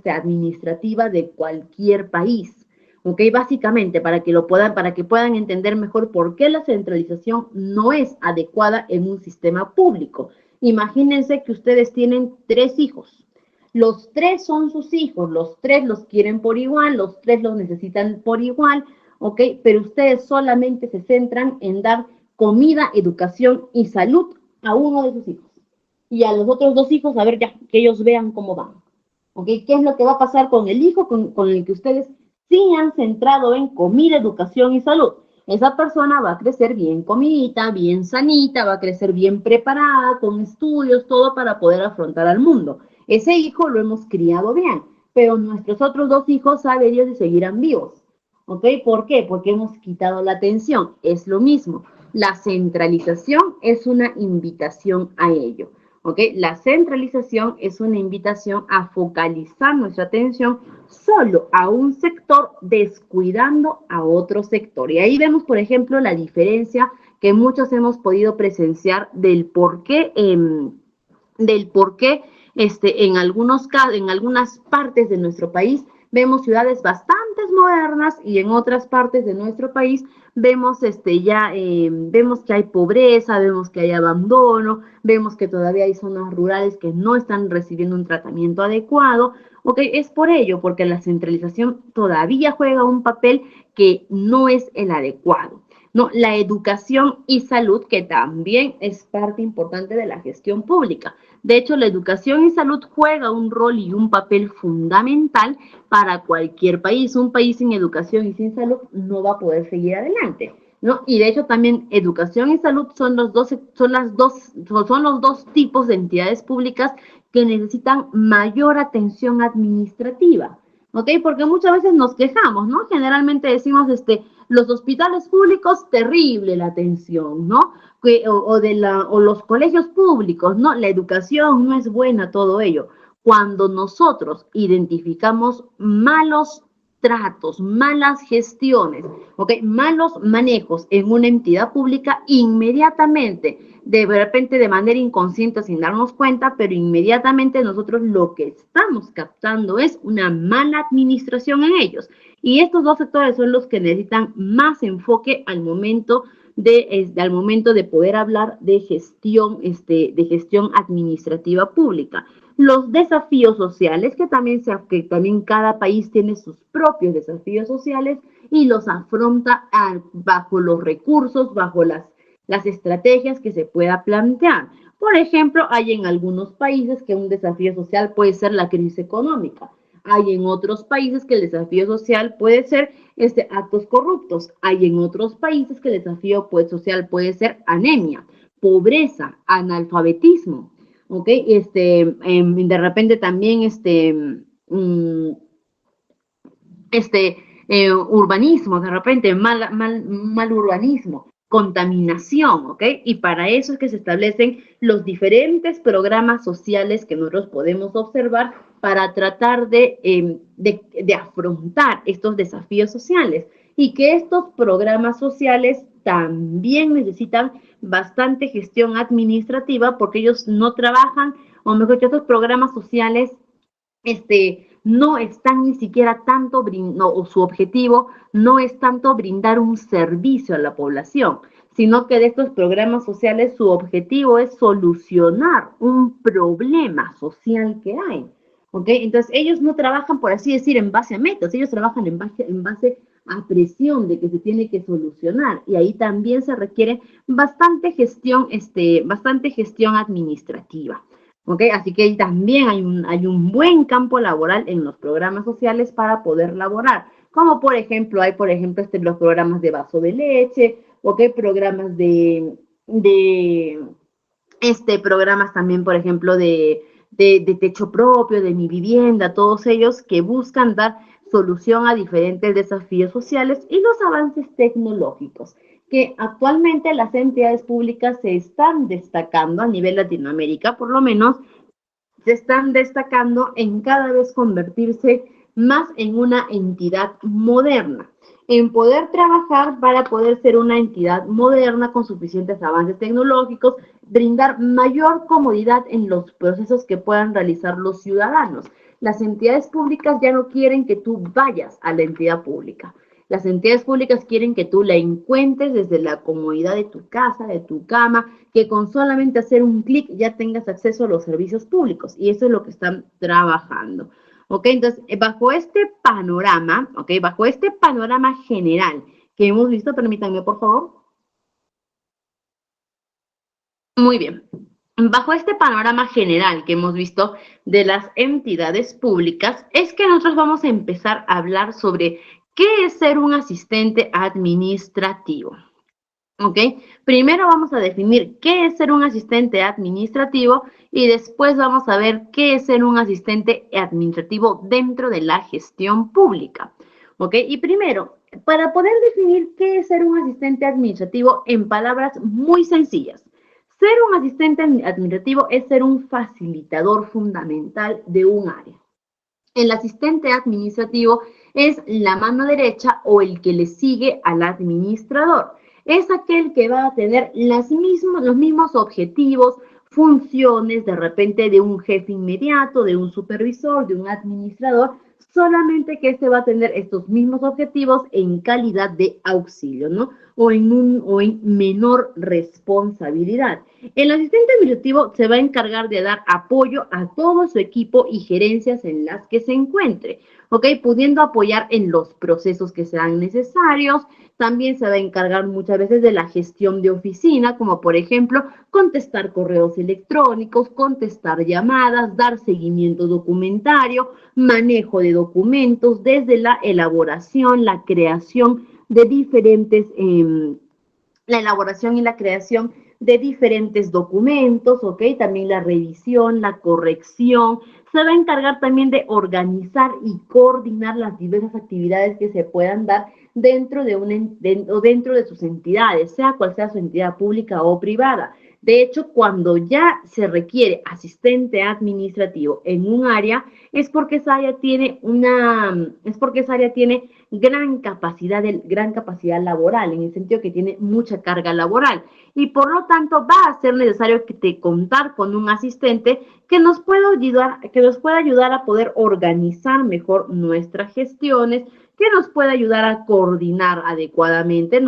administrativa de cualquier país. ¿Ok? Básicamente, para que puedan entender mejor por qué la centralización no es adecuada en un sistema público. Imagínense que ustedes tienen 3 hijos. Los 3 son sus hijos, los 3 los quieren por igual, los 3 los necesitan por igual, ¿ok? Pero ustedes solamente se centran en dar comida, educación y salud a uno de sus hijos. Y a los otros 2 hijos, a ver ya, que ellos vean cómo van. ¿Ok? ¿Qué es lo que va a pasar con el hijo con el que ustedes sí han centrado en comida, educación y salud? Esa persona va a crecer bien comidita, bien sanita, va a crecer bien preparada, con estudios, todo para poder afrontar al mundo. Ese hijo lo hemos criado bien, pero nuestros otros 2 hijos, sabe Dios si seguirán vivos. ¿Ok? ¿Por qué? Porque hemos quitado la atención. Es lo mismo. La centralización es una invitación a ello. ¿Ok? La centralización es una invitación a focalizar nuestra atención solo a un sector, descuidando a otro sector. Y ahí vemos, por ejemplo, la diferencia que muchos hemos podido presenciar del por qué en algunas partes de nuestro país vemos ciudades bastante modernas y en otras partes de nuestro país vemos vemos que hay pobreza, vemos que hay abandono, vemos que todavía hay zonas rurales que no están recibiendo un tratamiento adecuado. Ok, es por ello, porque la centralización todavía juega un papel que no es el adecuado. No, la educación y salud, que también es parte importante de la gestión pública. De hecho, la educación y salud juega un rol y un papel fundamental para cualquier país. Un país sin educación y sin salud no va a poder seguir adelante. ¿no? Y de hecho también educación y salud son los dos tipos de entidades públicas que necesitan mayor atención administrativa, ¿ok? Porque muchas veces nos quejamos, ¿no? Generalmente decimos, los hospitales públicos, terrible la atención, ¿no? O los colegios públicos, ¿no? La educación no es buena, todo ello. Cuando nosotros identificamos malos tratos, malas gestiones, ¿ok? Malos manejos en una entidad pública, inmediatamente, de repente de manera inconsciente sin darnos cuenta, pero inmediatamente nosotros lo que estamos captando es una mala administración en ellos. Y estos dos sectores son los que necesitan más enfoque al momento de poder hablar de gestión administrativa pública. Los desafíos sociales, que también cada país tiene sus propios desafíos sociales y los afronta bajo los recursos, bajo las estrategias que se pueda plantear. Por ejemplo, hay en algunos países que un desafío social puede ser la crisis económica. Hay en otros países que el desafío social puede ser actos corruptos. Hay en otros países que el desafío social puede ser anemia, pobreza, analfabetismo. ¿Ok? De repente también urbanismo, de repente mal urbanismo, contaminación, ¿ok? Y para eso es que se establecen los diferentes programas sociales que nosotros podemos observar para tratar de afrontar estos desafíos sociales, y que estos programas sociales también necesitan bastante gestión administrativa, porque ellos no trabajan, o mejor dicho, estos programas sociales no están ni siquiera tanto, o su objetivo no es tanto brindar un servicio a la población, sino que de estos programas sociales su objetivo es solucionar un problema social que hay. ¿Ok? Entonces ellos no trabajan, por así decir, en base a metas, ellos trabajan en base a presión de que se tiene que solucionar, y ahí también se requiere bastante gestión administrativa. ¿Ok? Así que ahí también hay un buen campo laboral en los programas sociales para poder laborar, como por ejemplo, los programas de vaso de leche, ¿ok? Programas programas también, por ejemplo, de techo propio, de mi vivienda, todos ellos que buscan dar solución a diferentes desafíos sociales y los avances tecnológicos, que actualmente las entidades públicas se están destacando a nivel Latinoamérica, por lo menos, se están destacando en cada vez convertirse más en una entidad moderna, en poder trabajar para poder ser una entidad moderna con suficientes avances tecnológicos, brindar mayor comodidad en los procesos que puedan realizar los ciudadanos. Las entidades públicas ya no quieren que tú vayas a la entidad pública. Las entidades públicas quieren que tú la encuentres desde la comodidad de tu casa, de tu cama, que con solamente hacer un clic ya tengas acceso a los servicios públicos, y eso es lo que están trabajando. ¿Ok? Entonces, bajo este panorama, ¿ok? Bajo este panorama general que hemos visto, permítanme, por favor. Muy bien. Bajo este panorama general que hemos visto de las entidades públicas, es que nosotros vamos a empezar a hablar sobre qué es ser un asistente administrativo. ¿Ok? Primero vamos a definir qué es ser un asistente administrativo, y después vamos a ver qué es ser un asistente administrativo dentro de la gestión pública. ¿Ok? Y primero, para poder definir qué es ser un asistente administrativo en palabras muy sencillas, ser un asistente administrativo es ser un facilitador fundamental de un área. El asistente administrativo es la mano derecha o el que le sigue al administrador. Es aquel que va a tener los mismos objetivos, funciones, de repente de un jefe inmediato, de un supervisor, de un administrador, solamente que va a tener estos mismos objetivos en calidad de auxilio, ¿no? O en menor responsabilidad. El asistente administrativo se va a encargar de dar apoyo a todo su equipo y gerencias en las que se encuentre, ¿ok? Pudiendo apoyar en los procesos que sean necesarios. También se va a encargar muchas veces de la gestión de oficina, como por ejemplo, contestar correos electrónicos, contestar llamadas, dar seguimiento documentario, manejo de documentos, desde la elaboración, la creación de diferentes la elaboración y la creación de diferentes documentos, ¿ok? También la revisión, la corrección. Se va a encargar también de organizar y coordinar las diversas actividades que se puedan dar dentro de sus entidades, sea cual sea su entidad pública o privada. De hecho, cuando ya se requiere asistente administrativo en un área, es porque esa área tiene gran capacidad laboral, en el sentido que tiene mucha carga laboral. Y por lo tanto va a ser necesario contar con un asistente que nos pueda ayudar a poder organizar mejor nuestras gestiones, que nos pueda ayudar a coordinar adecuadamente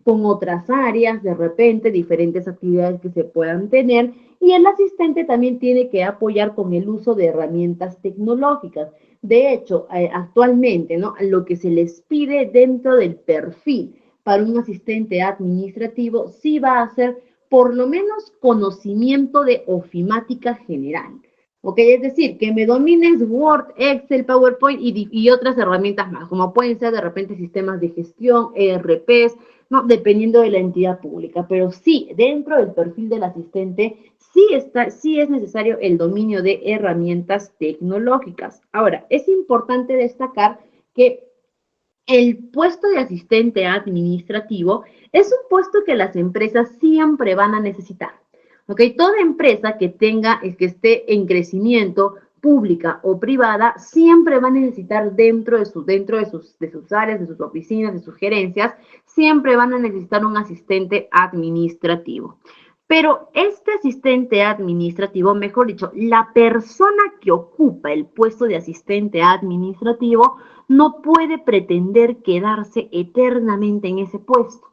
con otras áreas, de repente, diferentes actividades que se puedan tener. Y el asistente también tiene que apoyar con el uso de herramientas tecnológicas. De hecho, actualmente, ¿no?, lo que se les pide dentro del perfil para un asistente administrativo sí va a ser por lo menos conocimiento de ofimática general. ¿Ok? Es decir, que me domines Word, Excel, PowerPoint y otras herramientas más, como pueden ser de repente sistemas de gestión, ERPs, ¿no?, dependiendo de la entidad pública. Pero sí, dentro del perfil del asistente, sí es necesario el dominio de herramientas tecnológicas. Ahora, es importante destacar que el puesto de asistente administrativo es un puesto que las empresas siempre van a necesitar. ¿Ok? Toda empresa que esté en crecimiento, pública o privada, siempre va a necesitar dentro de sus áreas, de sus oficinas, de sus gerencias, siempre van a necesitar un asistente administrativo. Pero este asistente administrativo, mejor dicho, la persona que ocupa el puesto de asistente administrativo no puede pretender quedarse eternamente en ese puesto.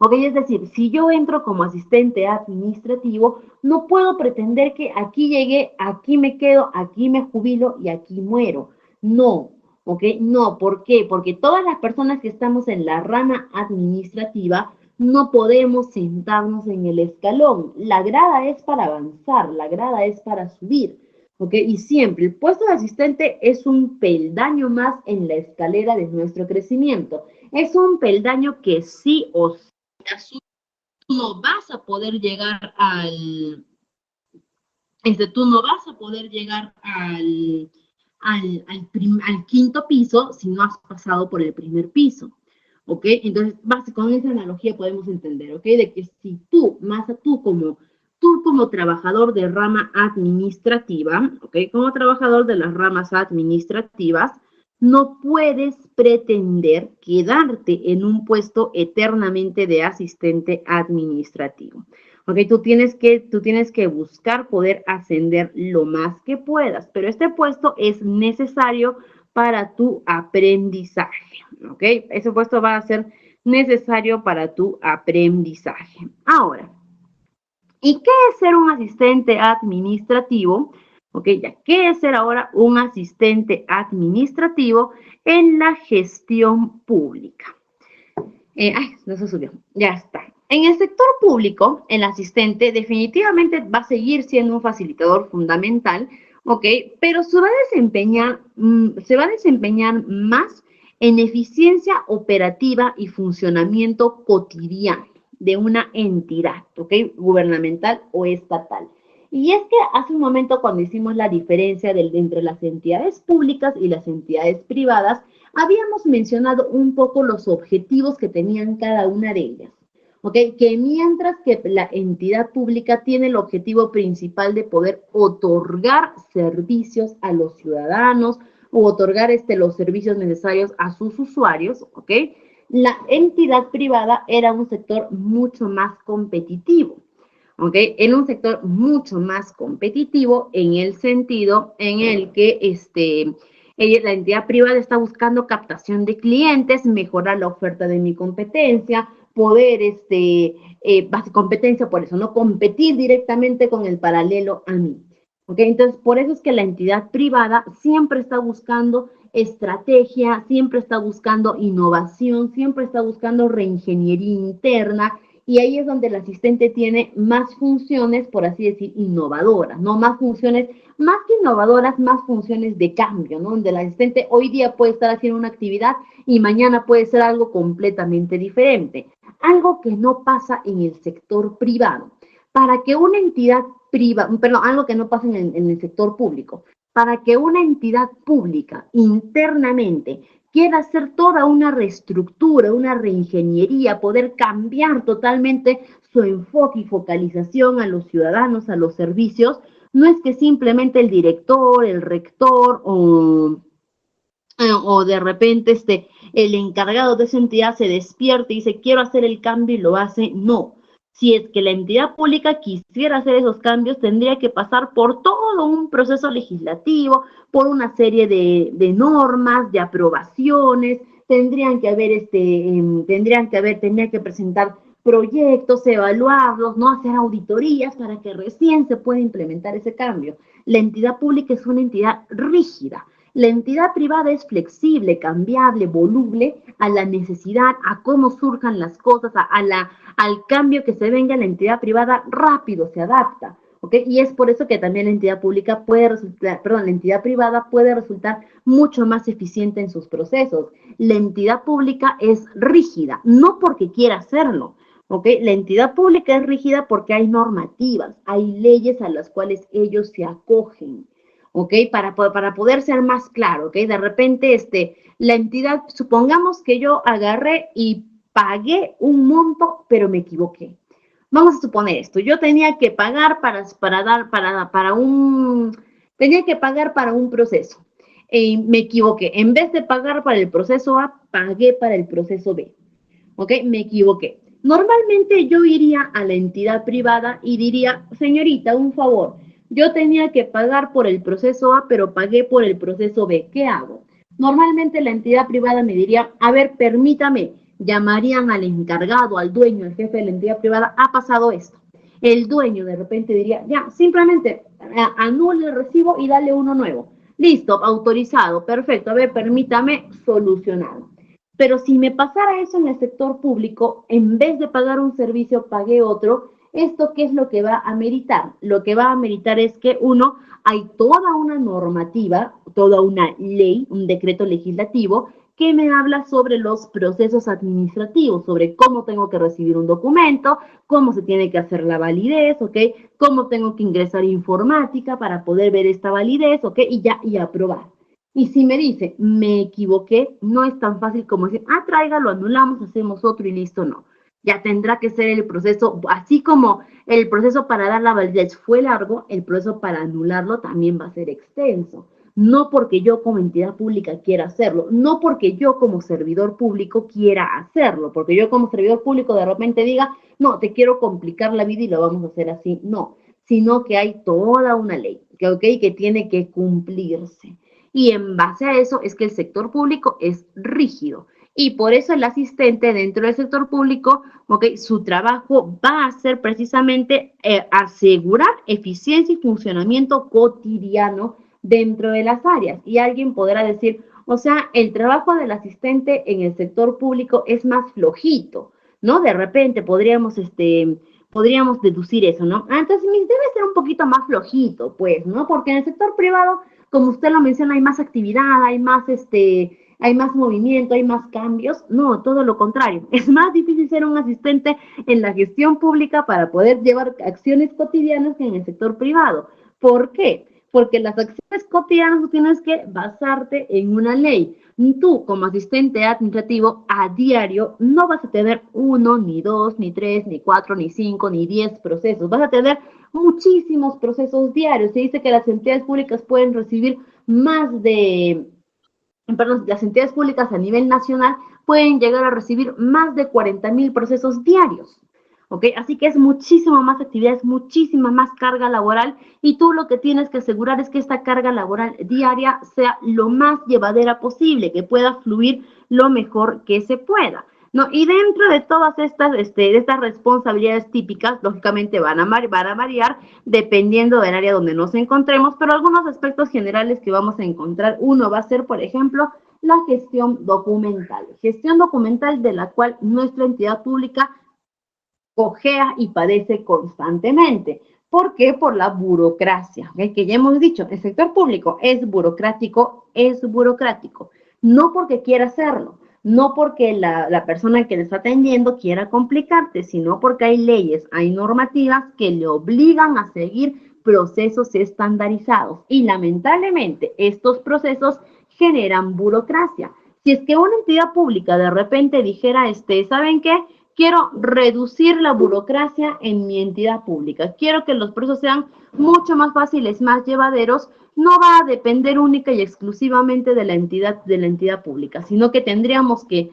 ¿Ok? Es decir, si yo entro como asistente administrativo, no puedo pretender que aquí llegué, aquí me quedo, aquí me jubilo y aquí muero. No, ¿ok? No, ¿por qué? Porque todas las personas que estamos en la rama administrativa no podemos sentarnos en el escalón. La grada es para avanzar, la grada es para subir. ¿Ok? Y siempre el puesto de asistente es un peldaño más en la escalera de nuestro crecimiento. Es un peldaño que sí o sí no vas a poder llegar tú no vas a poder llegar al quinto piso si no has pasado por el primer piso. ¿Ok? Entonces, con esa analogía podemos entender, ¿ok? De que si tú como trabajador de rama administrativa, ¿ok? Como trabajador de las ramas administrativas, no puedes pretender quedarte en un puesto eternamente de asistente administrativo. ¿Ok? Tú tienes que buscar poder ascender lo más que puedas, pero este puesto es necesario para tu aprendizaje. ¿Ok? Ese puesto va a ser necesario para tu aprendizaje. Ahora, ¿y qué es ser un asistente administrativo? Ok, ya, ¿qué es ser ahora un asistente administrativo en la gestión pública? No se subió, ya está. En el sector público, el asistente definitivamente va a seguir siendo un facilitador fundamental, ¿ok? Pero se va a desempeñar más en eficiencia operativa y funcionamiento cotidiano de una entidad, ¿ok? Gubernamental o estatal. Y es que hace un momento cuando hicimos la diferencia entre las entidades públicas y las entidades privadas, habíamos mencionado un poco los objetivos que tenían cada una de ellas. ¿Ok? Que mientras que la entidad pública tiene el objetivo principal de poder otorgar servicios a los ciudadanos o otorgar los servicios necesarios a sus usuarios, ¿ok? La entidad privada era un sector mucho más competitivo. ¿Ok? En un sector mucho más competitivo en el sentido en el que la entidad privada está buscando captación de clientes, mejorar la oferta de mi competencia, poder, competencia por eso, no competir directamente con el paralelo a mí. ¿Ok? Entonces, por eso es que la entidad privada siempre está buscando estrategia, siempre está buscando innovación, siempre está buscando reingeniería interna Y ahí es donde el asistente tiene más funciones, por así decir, innovadoras, ¿no? Más funciones, más que innovadoras, más funciones de cambio, ¿no? Donde el asistente hoy día puede estar haciendo una actividad y mañana puede ser algo completamente diferente. Algo que no pasa en el sector privado. Para que una entidad privada, perdón, algo que no pasa en el sector público. Para que una entidad pública internamente quiera hacer toda una reestructura, una reingeniería, poder cambiar totalmente su enfoque y focalización a los ciudadanos, a los servicios, no es que simplemente el director, el rector o de repente el encargado de esa entidad se despierte y dice quiero hacer el cambio y lo hace, no. Si es que la entidad pública quisiera hacer esos cambios, tendría que pasar por todo un proceso legislativo, por una serie de normas, de aprobaciones, tendría que presentar proyectos, evaluarlos, no hacer auditorías para que recién se pueda implementar ese cambio. La entidad pública es una entidad rígida. La entidad privada es flexible, cambiable, voluble a la necesidad, a cómo surjan las cosas, al cambio que se venga. La entidad privada rápido se adapta, ¿ok? Y es por eso que también la entidad pública puede resultar, perdón, la entidad privada puede resultar mucho más eficiente en sus procesos. La entidad pública es rígida, no porque quiera hacerlo, ¿ok? La entidad pública es rígida porque hay normativas, hay leyes a las cuales ellos se acogen. ¿Ok? Para poder ser más claro, ¿ok? De repente, la entidad, supongamos que yo agarré y pagué un monto, pero me equivoqué. Vamos a suponer esto, yo tenía que pagar tenía que pagar para un proceso. Me equivoqué, en vez de pagar para el proceso A, pagué para el proceso B. ¿Ok? Me equivoqué. Normalmente yo iría a la entidad privada y diría, señorita, un favor, yo tenía que pagar por el proceso A, pero pagué por el proceso B. ¿Qué hago? Normalmente la entidad privada me diría, a ver, permítame, llamarían al encargado, al dueño, al jefe de la entidad privada, ha pasado esto. El dueño de repente diría, ya, simplemente anule el recibo y dale uno nuevo. Listo, autorizado, perfecto, a ver, permítame, solucionado. Pero si me pasara eso en el sector público, en vez de pagar un servicio, pagué otro, ¿esto qué es lo que va a meritar? Lo que va a meritar es que uno, hay toda una normativa, toda una ley, un decreto legislativo que me habla sobre los procesos administrativos, sobre cómo tengo que recibir un documento, cómo se tiene que hacer la validez, ¿ok? Cómo tengo que ingresar informática para poder ver esta validez, ¿ok? Y aprobar. Y si me dice, me equivoqué, no es tan fácil como decir, tráigalo, anulamos, hacemos otro y listo, no. Ya tendrá que ser el proceso, así como el proceso para dar la validez fue largo, el proceso para anularlo también va a ser extenso. No porque yo como entidad pública quiera hacerlo, no porque yo como servidor público quiera hacerlo, porque yo como servidor público de repente diga, no, te quiero complicar la vida y lo vamos a hacer así, no, sino que hay toda una ley, que tiene que cumplirse. Y en base a eso es que el sector público es rígido. Y por eso el asistente dentro del sector público, su trabajo va a ser precisamente asegurar eficiencia y funcionamiento cotidiano dentro de las áreas. Y alguien podrá decir, o sea, el trabajo del asistente en el sector público es más flojito, ¿no? De repente podríamos deducir eso, ¿no? Entonces debe ser un poquito más flojito, pues, ¿no? Porque en el sector privado, como usted lo menciona, hay más actividad, hay más movimiento, hay más cambios. No, todo lo contrario. Es más difícil ser un asistente en la gestión pública para poder llevar acciones cotidianas que en el sector privado. ¿Por qué? Porque las acciones cotidianas tú tienes que basarte en una ley. Tú, como asistente administrativo, a diario no vas a tener 1, ni 2, ni 3, ni 4, ni 5, ni 10 procesos. Vas a tener muchísimos procesos diarios. Se dice que las entidades públicas pueden recibir las entidades públicas a nivel nacional pueden llegar a recibir más de 40,000 procesos diarios. ¿Ok? Así que es muchísima más actividad, es muchísima más carga laboral y tú lo que tienes que asegurar es que esta carga laboral diaria sea lo más llevadera posible, que pueda fluir lo mejor que se pueda, ¿no? Y dentro de todas estas responsabilidades típicas, lógicamente van a variar dependiendo del área donde nos encontremos, pero algunos aspectos generales que vamos a encontrar, uno va a ser, por ejemplo, la gestión documental de la cual nuestra entidad pública cojea y padece constantemente. ¿Por qué? Por la burocracia, ¿okay? Que ya hemos dicho, el sector público es burocrático, no porque quiera hacerlo, no porque la persona que le está atendiendo quiera complicarte, sino porque hay leyes, hay normativas que le obligan a seguir procesos estandarizados y lamentablemente estos procesos generan burocracia. Si es que una entidad pública de repente dijera, ¿saben qué? Quiero reducir la burocracia en mi entidad pública. Quiero que los procesos sean mucho más fáciles, más llevaderos. No va a depender única y exclusivamente de la entidad pública, sino que tendríamos que,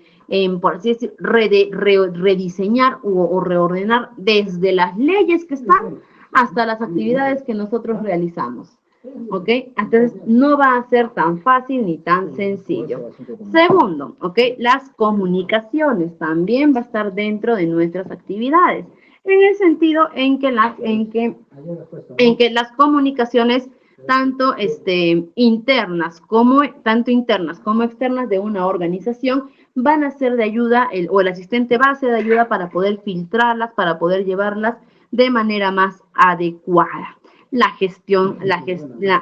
por así decir, rediseñar o reordenar desde las leyes que están hasta las actividades que nosotros realizamos. ¿Ok? Entonces, no va a ser tan fácil ni tan sencillo. Segundo, ¿ok? Las comunicaciones también va a estar dentro de nuestras actividades, en el sentido en que las comunicaciones tanto internas como externas de una organización van a ser de ayuda, o el asistente va a ser de ayuda para poder filtrarlas, para poder llevarlas de manera más adecuada. La gestión,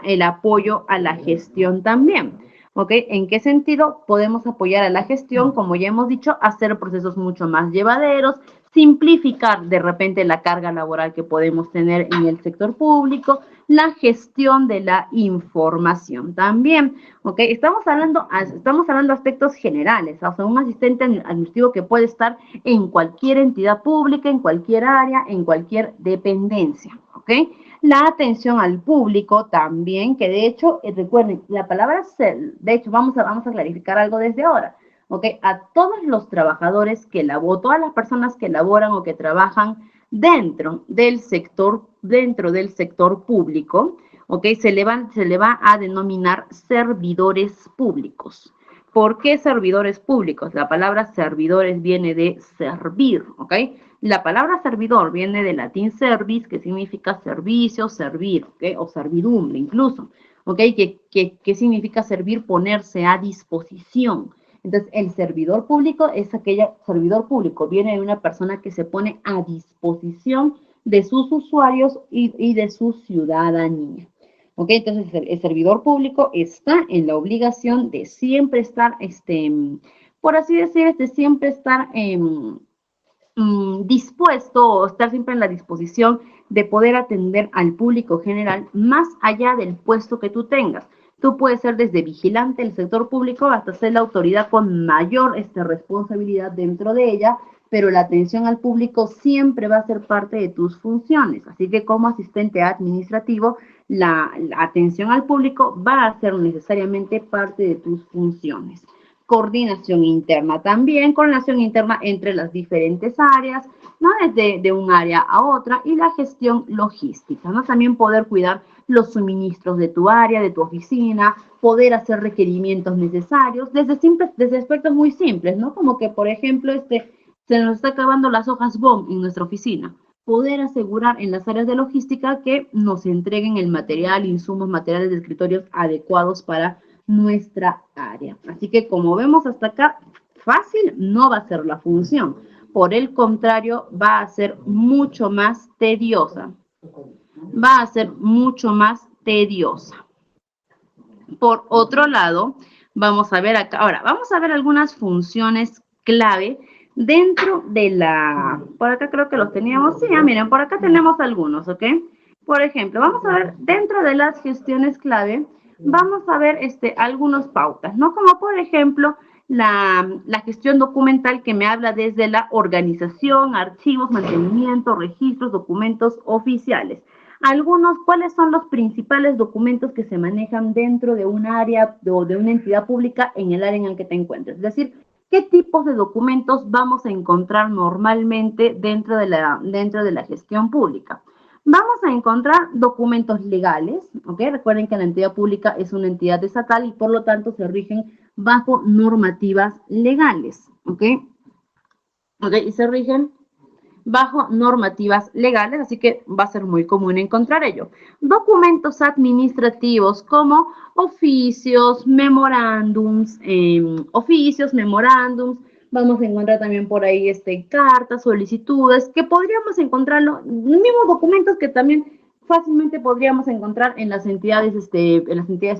el apoyo a la gestión también. ¿Ok? ¿En qué sentido podemos apoyar a la gestión? Como ya hemos dicho, hacer procesos mucho más llevaderos, simplificar de repente la carga laboral que podemos tener en el sector público, la gestión de la información también. ¿Ok? Estamos hablando de aspectos generales, o sea, un asistente administrativo que puede estar en cualquier entidad pública, en cualquier área, en cualquier dependencia. ¿Ok? La atención al público también, que de hecho, recuerden, la palabra ser, de hecho, vamos a clarificar algo desde ahora, ¿ok? A todos los trabajadores todas las personas que laboran o que trabajan dentro del sector público, ¿ok? Se le va a denominar servidores públicos. ¿Por qué servidores públicos? La palabra servidores viene de servir, ¿ok? La palabra servidor viene del latín servis, que significa servicio, servir, ¿okay? O servidumbre incluso, ¿ok? ¿Qué significa servir? Ponerse a disposición. Entonces, el servidor público servidor público viene de una persona que se pone a disposición de sus usuarios y de su ciudadanía. ¿Ok? Entonces, el servidor público está en la obligación de siempre estar, por así decir, siempre estar dispuesto o estar siempre en la disposición de poder atender al público general más allá del puesto que tú tengas. Tú puedes ser desde vigilante del sector público hasta ser la autoridad con mayor responsabilidad dentro de ella, pero la atención al público siempre va a ser parte de tus funciones. Así que como asistente administrativo, la atención al público va a ser necesariamente parte de tus funciones. Coordinación interna también, coordinación interna entre las diferentes áreas, ¿no? De un área a otra, y la gestión logística, ¿no? También poder cuidar los suministros de tu área, de tu oficina, poder hacer requerimientos necesarios, desde aspectos muy simples, ¿no? Como que, por ejemplo, se nos está acabando las hojas BOM en nuestra oficina. Poder asegurar en las áreas de logística que nos entreguen el material, insumos, materiales de escritorios adecuados para nuestra área. Así que como vemos hasta acá, fácil no va a ser la función. Por el contrario, va a ser mucho más tediosa. Va a ser mucho más tediosa. Por otro lado, vamos a ver acá, ahora, vamos a ver algunas funciones clave dentro de por acá creo que los teníamos, sí, miren, por acá tenemos algunos, ¿ok? Por ejemplo, vamos a ver dentro de las gestiones clave, vamos a ver algunas pautas, ¿no? Como por ejemplo, la gestión documental que me habla desde la organización, archivos, mantenimiento, registros, documentos oficiales. ¿Cuáles son los principales documentos que se manejan dentro de un área o de una entidad pública en el área en el que te encuentres? Es decir, ¿qué tipos de documentos vamos a encontrar normalmente dentro de la gestión pública? Vamos a encontrar documentos legales, ¿ok? Recuerden que la entidad pública es una entidad estatal y por lo tanto se rigen bajo normativas legales, ¿ok? ¿Ok? Y se rigen bajo normativas legales, así que va a ser muy común encontrar ello. Documentos administrativos como oficios, memorándums, Vamos a encontrar también por ahí cartas, solicitudes, que podríamos encontrarlo, mismos documentos que también fácilmente podríamos encontrar en las entidades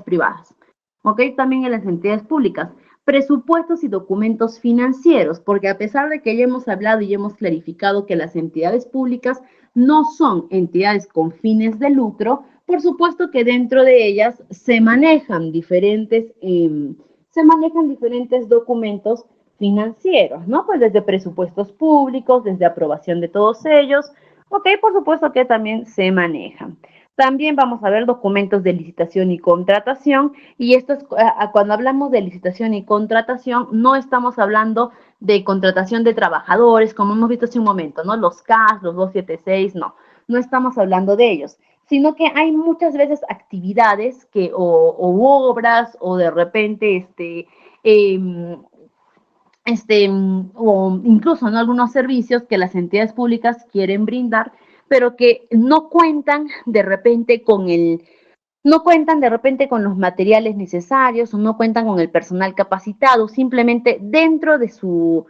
privadas, ¿ok? También en las entidades públicas. Presupuestos y documentos financieros, porque a pesar de que ya hemos hablado y ya hemos clarificado que las entidades públicas no son entidades con fines de lucro, por supuesto que dentro de ellas se manejan diferentes documentos financieros, ¿no? Pues desde presupuestos públicos, desde aprobación de todos ellos, ok, por supuesto que también se manejan. También vamos a ver documentos de licitación y contratación, y esto es, cuando hablamos de licitación y contratación, no estamos hablando de contratación de trabajadores, como hemos visto hace un momento, ¿no? Los CAS, los 276, no estamos hablando de ellos, sino que hay muchas veces actividades o obras, o de repente, o incluso, ¿no?, algunos servicios que las entidades públicas quieren brindar, pero que no cuentan de repente con los materiales necesarios, o no cuentan con el personal capacitado, simplemente dentro de sus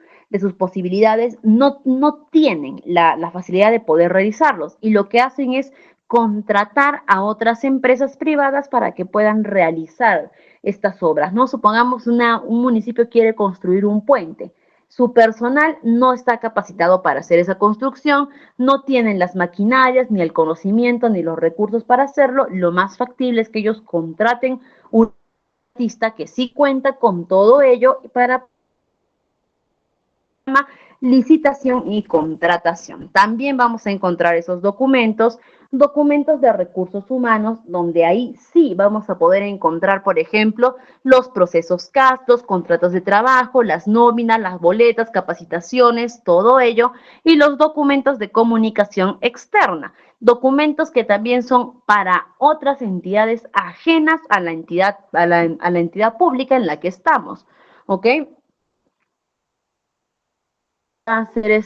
posibilidades no tienen la facilidad de poder realizarlos, y lo que hacen es contratar a otras empresas privadas para que puedan realizar estas obras, ¿no? Supongamos un municipio quiere construir un puente. Su personal no está capacitado para hacer esa construcción, no tienen las maquinarias, ni el conocimiento, ni los recursos para hacerlo. Lo más factible es que ellos contraten un artista que sí cuenta con todo ello para licitación y contratación. También vamos a encontrar esos documentos de recursos humanos, donde ahí sí vamos a poder encontrar, por ejemplo, los procesos CAS, los contratos de trabajo, las nóminas, las boletas, capacitaciones, todo ello, y los documentos de comunicación externa, documentos que también son para otras entidades ajenas a la entidad pública en la que estamos, ¿ok? Hacer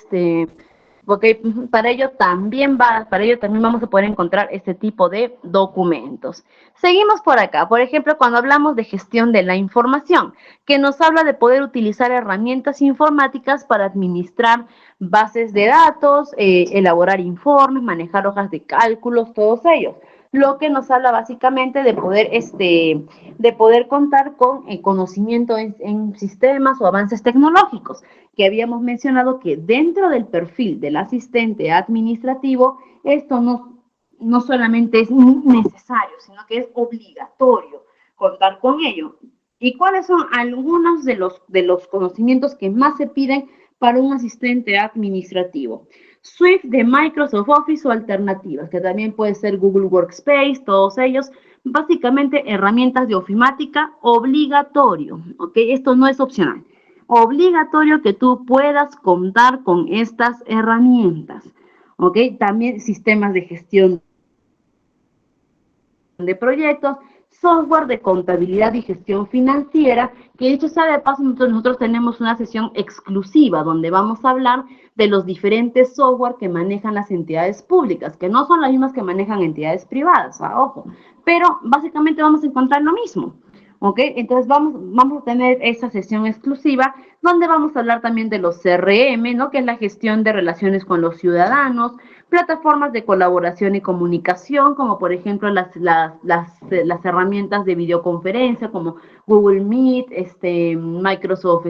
porque para ello también vamos a poder encontrar este tipo de documentos. Seguimos por acá, por ejemplo, cuando hablamos de gestión de la información, que nos habla de poder utilizar herramientas informáticas para administrar bases de datos, elaborar informes, manejar hojas de cálculos, todos ellos. Lo que nos habla básicamente de poder contar con conocimiento en sistemas o avances tecnológicos, que habíamos mencionado que dentro del perfil del asistente administrativo, esto no solamente es necesario, sino que es obligatorio contar con ello. ¿Y cuáles son algunos de los conocimientos que más se piden para un asistente administrativo? Swift de Microsoft Office o alternativas, que también puede ser Google Workspace, todos ellos, básicamente herramientas de ofimática obligatorio, ¿ok? Esto no es opcional. Obligatorio que tú puedas contar con estas herramientas, ¿ok? También sistemas de gestión de proyectos, software de contabilidad y gestión financiera, que dicho sea de paso, nosotros tenemos una sesión exclusiva donde vamos a hablar de los diferentes software que manejan las entidades públicas, que no son las mismas que manejan entidades privadas, ojo, pero básicamente vamos a encontrar lo mismo. ¿Ok? Entonces vamos a tener esa sesión exclusiva donde vamos a hablar también de los CRM, ¿no? Que es la gestión de relaciones con los ciudadanos, plataformas de colaboración y comunicación, como por ejemplo las herramientas de videoconferencia como Google Meet, Microsoft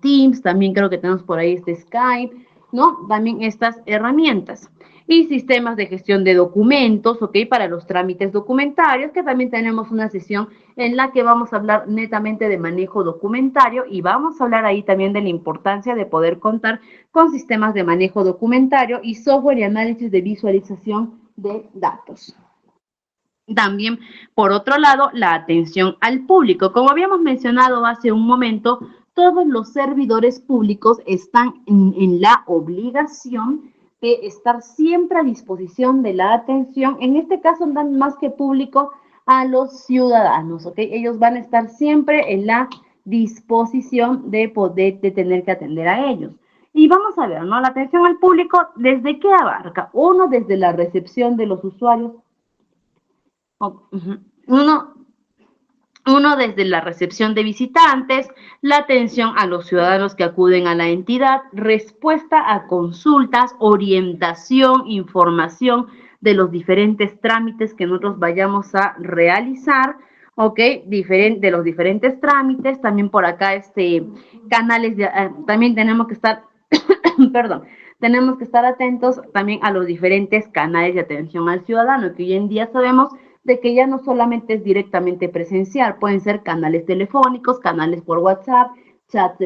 Teams, también creo que tenemos por ahí Skype, ¿no? También estas herramientas. Y sistemas de gestión de documentos, ¿ok? Para los trámites documentarios, que también tenemos una sesión en la que vamos a hablar netamente de manejo documentario, y vamos a hablar ahí también de la importancia de poder contar con sistemas de manejo documentario y software y análisis de visualización de datos. También, por otro lado, la atención al público. Como habíamos mencionado hace un momento, todos los servidores públicos están en la obligación de estar siempre a disposición de la atención. En este caso, dan más que público a los ciudadanos, ¿ok? Ellos van a estar siempre en la disposición de poder, de tener que atender a ellos. Y vamos a ver, ¿no? La atención al público, ¿desde qué abarca? Uno, desde la recepción de los usuarios. Uno, Uno, desde la recepción de visitantes, la atención a los ciudadanos que acuden a la entidad, respuesta a consultas, orientación, información de los diferentes trámites que nosotros vayamos a realizar, ¿ok? De los diferentes trámites, también por acá canales, también tenemos que estar, perdón, tenemos que estar atentos también a los diferentes canales de atención al ciudadano, que hoy en día sabemos de que ya no solamente es directamente presencial, pueden ser canales telefónicos, canales por WhatsApp, chats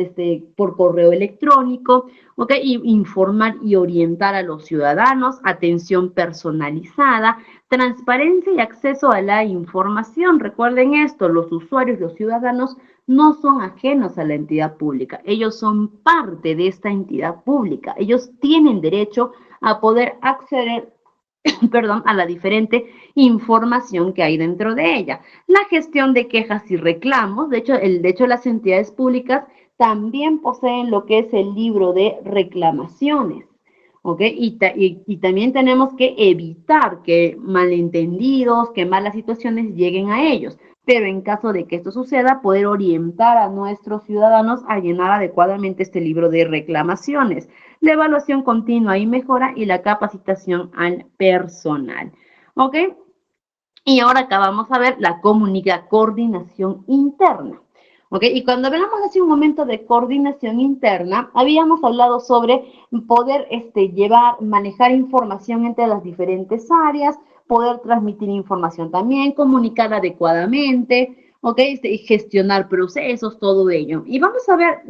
por correo electrónico, ¿ok? Y informar y orientar a los ciudadanos, atención personalizada, transparencia y acceso a la información. Recuerden esto, los usuarios, los ciudadanos no son ajenos a la entidad pública, ellos son parte de esta entidad pública, ellos tienen derecho a poder acceder perdón, a la diferente información que hay dentro de ella. La gestión de quejas y reclamos, de hecho las entidades públicas también poseen lo que es el libro de reclamaciones, ¿ok? Y también tenemos que evitar que malentendidos, que malas situaciones lleguen a ellos, pero en caso de que esto suceda, poder orientar a nuestros ciudadanos a llenar adecuadamente este libro de reclamaciones, la evaluación continua y mejora y la capacitación al personal, ¿ok? Y ahora acá vamos a ver la coordinación interna. ¿Ok? Y cuando hablamos hace un momento de coordinación interna, habíamos hablado sobre poder manejar información entre las diferentes áreas, poder transmitir información también, comunicar adecuadamente, ¿ok? Y gestionar procesos, todo ello. Y vamos a ver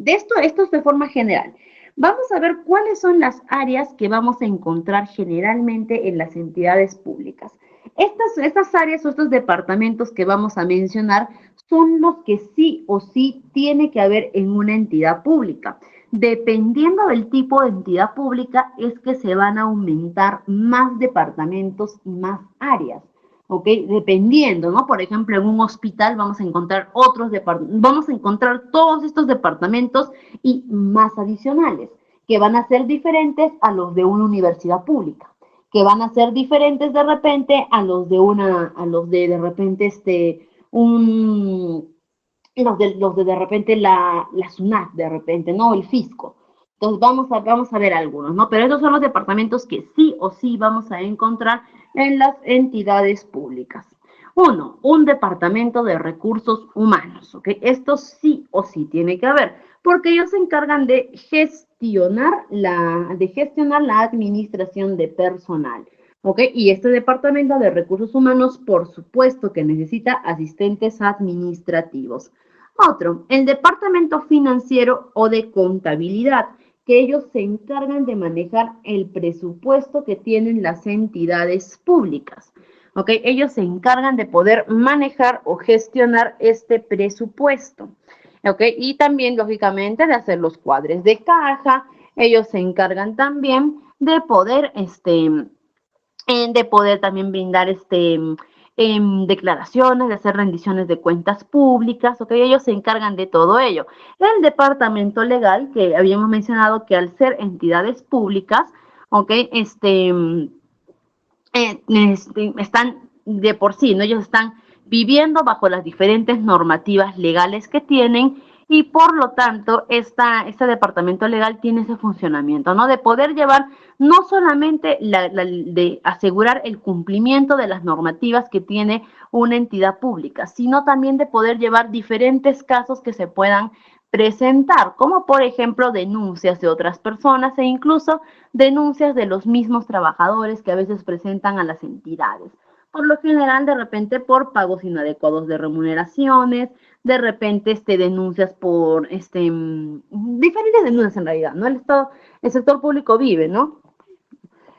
esto es de forma general. Vamos a ver cuáles son las áreas que vamos a encontrar generalmente en las entidades públicas. Estas áreas o estos departamentos que vamos a mencionar son los que sí o sí tiene que haber en una entidad pública. Dependiendo del tipo de entidad pública es que se van a aumentar más departamentos y más áreas, ¿ok? Dependiendo, ¿no? Por ejemplo, en un hospital vamos a encontrar vamos a encontrar todos estos departamentos y más adicionales, que van a ser diferentes a los de una universidad pública, que van a ser diferentes de repente a los de repente de repente la SUNAT, de repente, ¿no? El fisco. Entonces vamos a ver algunos, ¿no? Pero estos son los departamentos que sí o sí vamos a encontrar en las entidades públicas. Uno, un departamento de recursos humanos, ¿ok? Esto sí o sí tiene que haber, porque ellos se encargan de gestionar la administración de personal. ¿Ok? Y este departamento de recursos humanos, por supuesto que necesita asistentes administrativos. Otro, el departamento financiero o de contabilidad, que ellos se encargan de manejar el presupuesto que tienen las entidades públicas. ¿Ok? Ellos se encargan de poder manejar o gestionar este presupuesto. ¿Ok? Y también, lógicamente, de hacer los cuadres de caja. Ellos se encargan también de poder, también brindar declaraciones, de hacer rendiciones de cuentas públicas, ¿ok? Ellos se encargan de todo ello. El departamento legal, que habíamos mencionado que al ser entidades públicas, ¿ok? Están de por sí, ¿no? Ellos están viviendo bajo las diferentes normativas legales que tienen y por lo tanto este departamento legal tiene ese funcionamiento, ¿no? De poder llevar no solamente de asegurar el cumplimiento de las normativas que tiene una entidad pública, sino también de poder llevar diferentes casos que se puedan presentar, como por ejemplo denuncias de otras personas e incluso denuncias de los mismos trabajadores que a veces presentan a las entidades. Por lo general, de repente por pagos inadecuados de remuneraciones, de repente denuncias por diferentes denuncias en realidad, ¿no? El sector público vive, ¿no?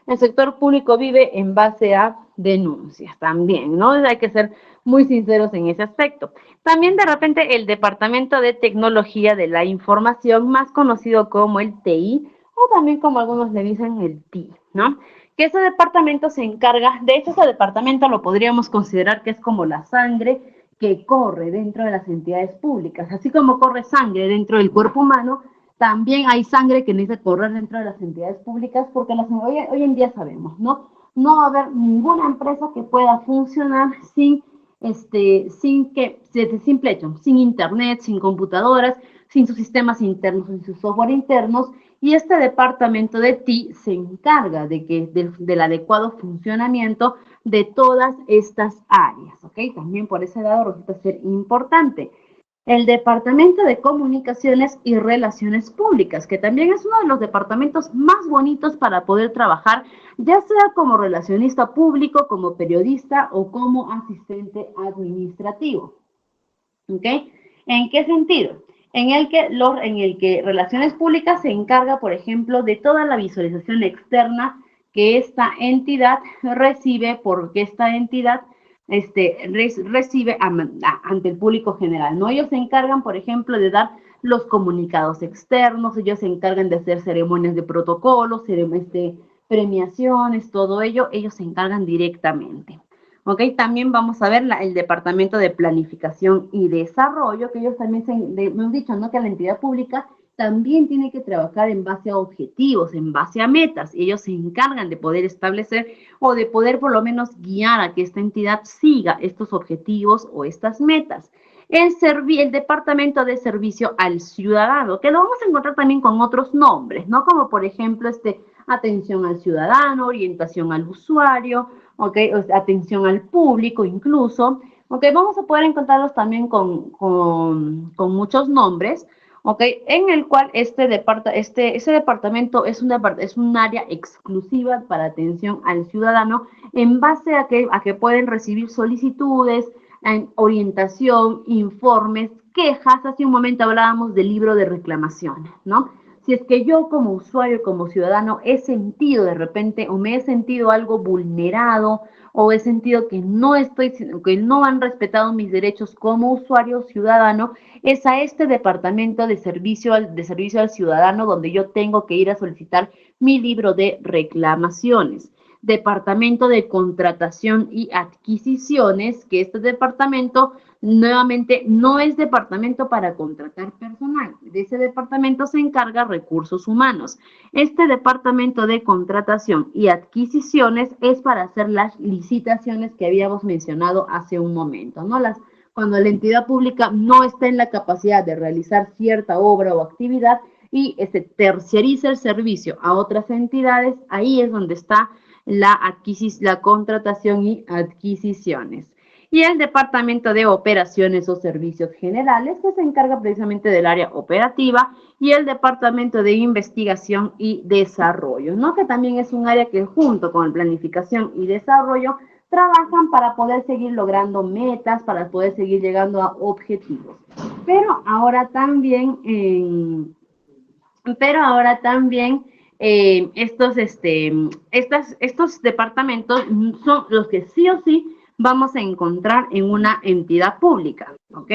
El sector público vive en base a denuncias también, ¿no? Hay que ser muy sinceros en ese aspecto. También de repente el Departamento de Tecnología de la Información, más conocido como el TI, o también como algunos le dicen el TI, ¿no? Que ese departamento se encarga, de hecho ese departamento lo podríamos considerar que es como la sangre que corre dentro de las entidades públicas, así como corre sangre dentro del cuerpo humano, también hay sangre que necesita correr dentro de las entidades públicas porque hoy en día sabemos, ¿no? No va a haber ninguna empresa que pueda funcionar sin desde simple hecho, sin internet, sin computadoras, sin sus sistemas internos, sin su software internos, y este departamento de TI se encarga del adecuado funcionamiento de todas estas áreas, ¿ok? También por ese lado resulta ser importante. El Departamento de Comunicaciones y Relaciones Públicas, que también es uno de los departamentos más bonitos para poder trabajar, ya sea como relacionista público, como periodista o como asistente administrativo. ¿Ok? ¿En qué sentido? En el que Relaciones Públicas se encarga, por ejemplo, de toda la visualización externa que esta entidad recibe, porque esta entidad recibe ante el público general, ¿no? Ellos se encargan, por ejemplo, de dar los comunicados externos, ellos se encargan de hacer ceremonias de protocolos, premiaciones, todo ello, ellos se encargan directamente. ¿Ok? También vamos a ver el Departamento de Planificación y Desarrollo, que ellos también me han dicho, ¿no? Que la entidad pública también tiene que trabajar en base a objetivos, en base a metas. Y ellos se encargan de poder establecer o de poder por lo menos guiar a que esta entidad siga estos objetivos o estas metas. El Departamento de Servicio al Ciudadano, que lo vamos a encontrar también con otros nombres, ¿no? Como por ejemplo, atención al ciudadano, orientación al usuario, ¿ok? O sea, atención al público incluso, ¿ok? Vamos a poder encontrarlos también con muchos nombres, ¿ok? En el cual ese departamento es un área exclusiva para atención al ciudadano en base a que pueden recibir solicitudes, orientación, informes, quejas. Hace un momento hablábamos del libro de reclamaciones, ¿no? Si es que yo como usuario, como ciudadano, he sentido de repente o me he sentido algo vulnerado o he sentido que no han respetado mis derechos como usuario ciudadano, es a este departamento de servicio al ciudadano donde yo tengo que ir a solicitar mi libro de reclamaciones. Departamento de Contratación y Adquisiciones, que este departamento nuevamente no es departamento para contratar personal. De ese departamento se encarga Recursos Humanos. Este departamento de Contratación y Adquisiciones es para hacer las licitaciones que habíamos mencionado hace un momento, ¿no? Cuando la entidad pública no está en la capacidad de realizar cierta obra o actividad y terciariza el servicio a otras entidades, ahí es donde está la contratación y adquisiciones. Y el Departamento de Operaciones o Servicios Generales, que se encarga precisamente del área operativa, y el Departamento de Investigación y Desarrollo, ¿no? Que también es un área que junto con Planificación y Desarrollo trabajan para poder seguir logrando metas, para poder seguir llegando a objetivos. Pero ahora también estos departamentos son los que sí o sí vamos a encontrar en una entidad pública, ¿ok?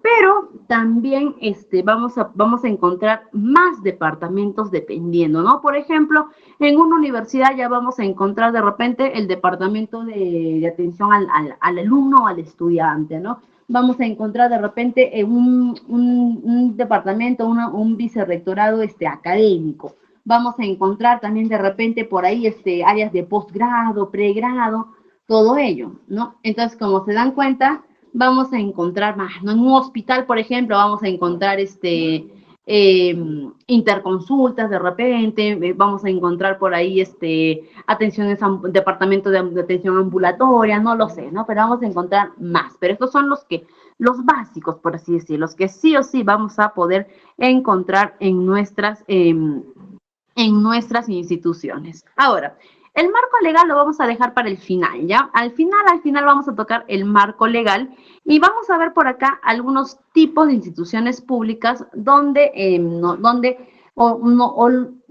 Pero también vamos a encontrar más departamentos dependiendo, ¿no? Por ejemplo, en una universidad ya vamos a encontrar de repente el departamento de atención al alumno o al estudiante, ¿no? Vamos a encontrar de repente un departamento, un vicerrectorado académico. Vamos a encontrar también de repente por ahí áreas de posgrado, pregrado, todo ello, ¿no? Entonces, como se dan cuenta, vamos a encontrar más, ¿no? En un hospital, por ejemplo, vamos a encontrar interconsultas de repente, vamos a encontrar por ahí departamento de atención ambulatoria, no lo sé, ¿no? Pero vamos a encontrar más. Pero estos son los básicos, por así decirlo, los que sí o sí vamos a poder encontrar en nuestras instituciones. Ahora, el marco legal lo vamos a dejar para el final, ¿ya? Al final vamos a tocar el marco legal y vamos a ver por acá algunos tipos de instituciones públicas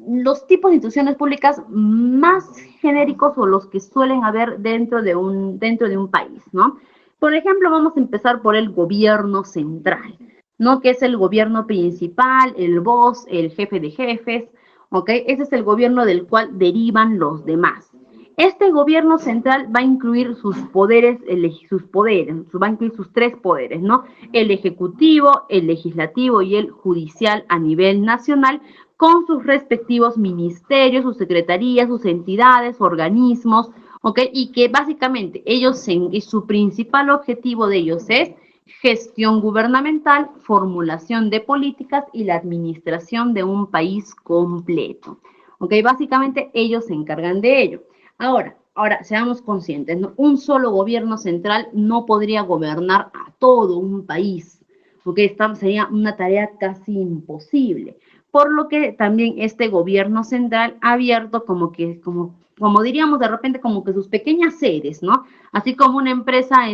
los tipos de instituciones públicas más genéricos o los que suelen haber dentro de un país, ¿no? Por ejemplo, vamos a empezar por el gobierno central, ¿no? Que es el gobierno principal, el voz, el jefe de jefes, ¿ok? Ese es el gobierno del cual derivan los demás. Este gobierno central va a incluir va a incluir sus tres poderes, ¿no? El ejecutivo, el legislativo y el judicial a nivel nacional, con sus respectivos ministerios, sus secretarías, sus entidades, organismos, ¿ok? Y que básicamente y su principal objetivo de ellos es gestión gubernamental, formulación de políticas y la administración de un país completo. ¿Ok? Básicamente ellos se encargan de ello. Ahora, seamos conscientes, ¿no? Un solo gobierno central no podría gobernar a todo un país, porque esta sería una tarea casi imposible. Por lo que también este gobierno central ha abierto como diríamos de repente, como que sus pequeñas sedes, ¿no? Así como una empresa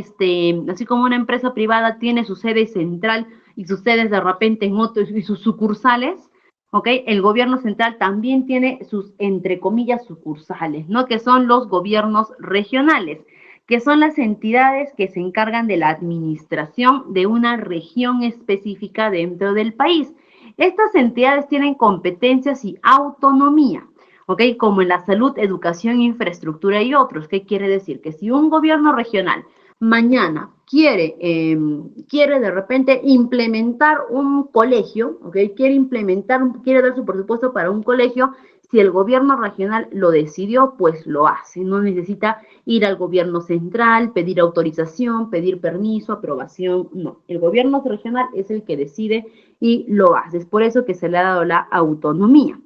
privada tiene su sede central y sus sedes de repente en otros y sus sucursales, ¿ok? El gobierno central también tiene sus, entre comillas, sucursales, ¿no? Que son los gobiernos regionales, que son las entidades que se encargan de la administración de una región específica dentro del país. Estas entidades tienen competencias y autonomía, ¿ok? Como en la salud, educación, infraestructura y otros. ¿Qué quiere decir? Que si un gobierno regional mañana quiere de repente implementar un colegio, ¿ok? Quiere dar su presupuesto para un colegio, si el gobierno regional lo decidió, pues lo hace. No necesita ir al gobierno central, pedir autorización, pedir permiso, aprobación, no. El gobierno regional es el que decide y lo hace. Es por eso que se le ha dado la autonomía.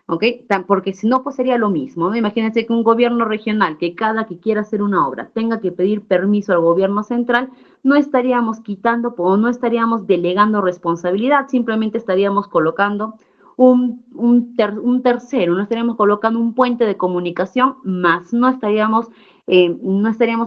¿Ok? Porque si no, pues sería lo mismo, ¿no? Imagínense que un gobierno regional, que cada que quiera hacer una obra tenga que pedir permiso al gobierno central, no estaríamos quitando o no estaríamos delegando responsabilidad, simplemente estaríamos colocando un tercero, no estaríamos colocando un puente de comunicación, más no estaríamos,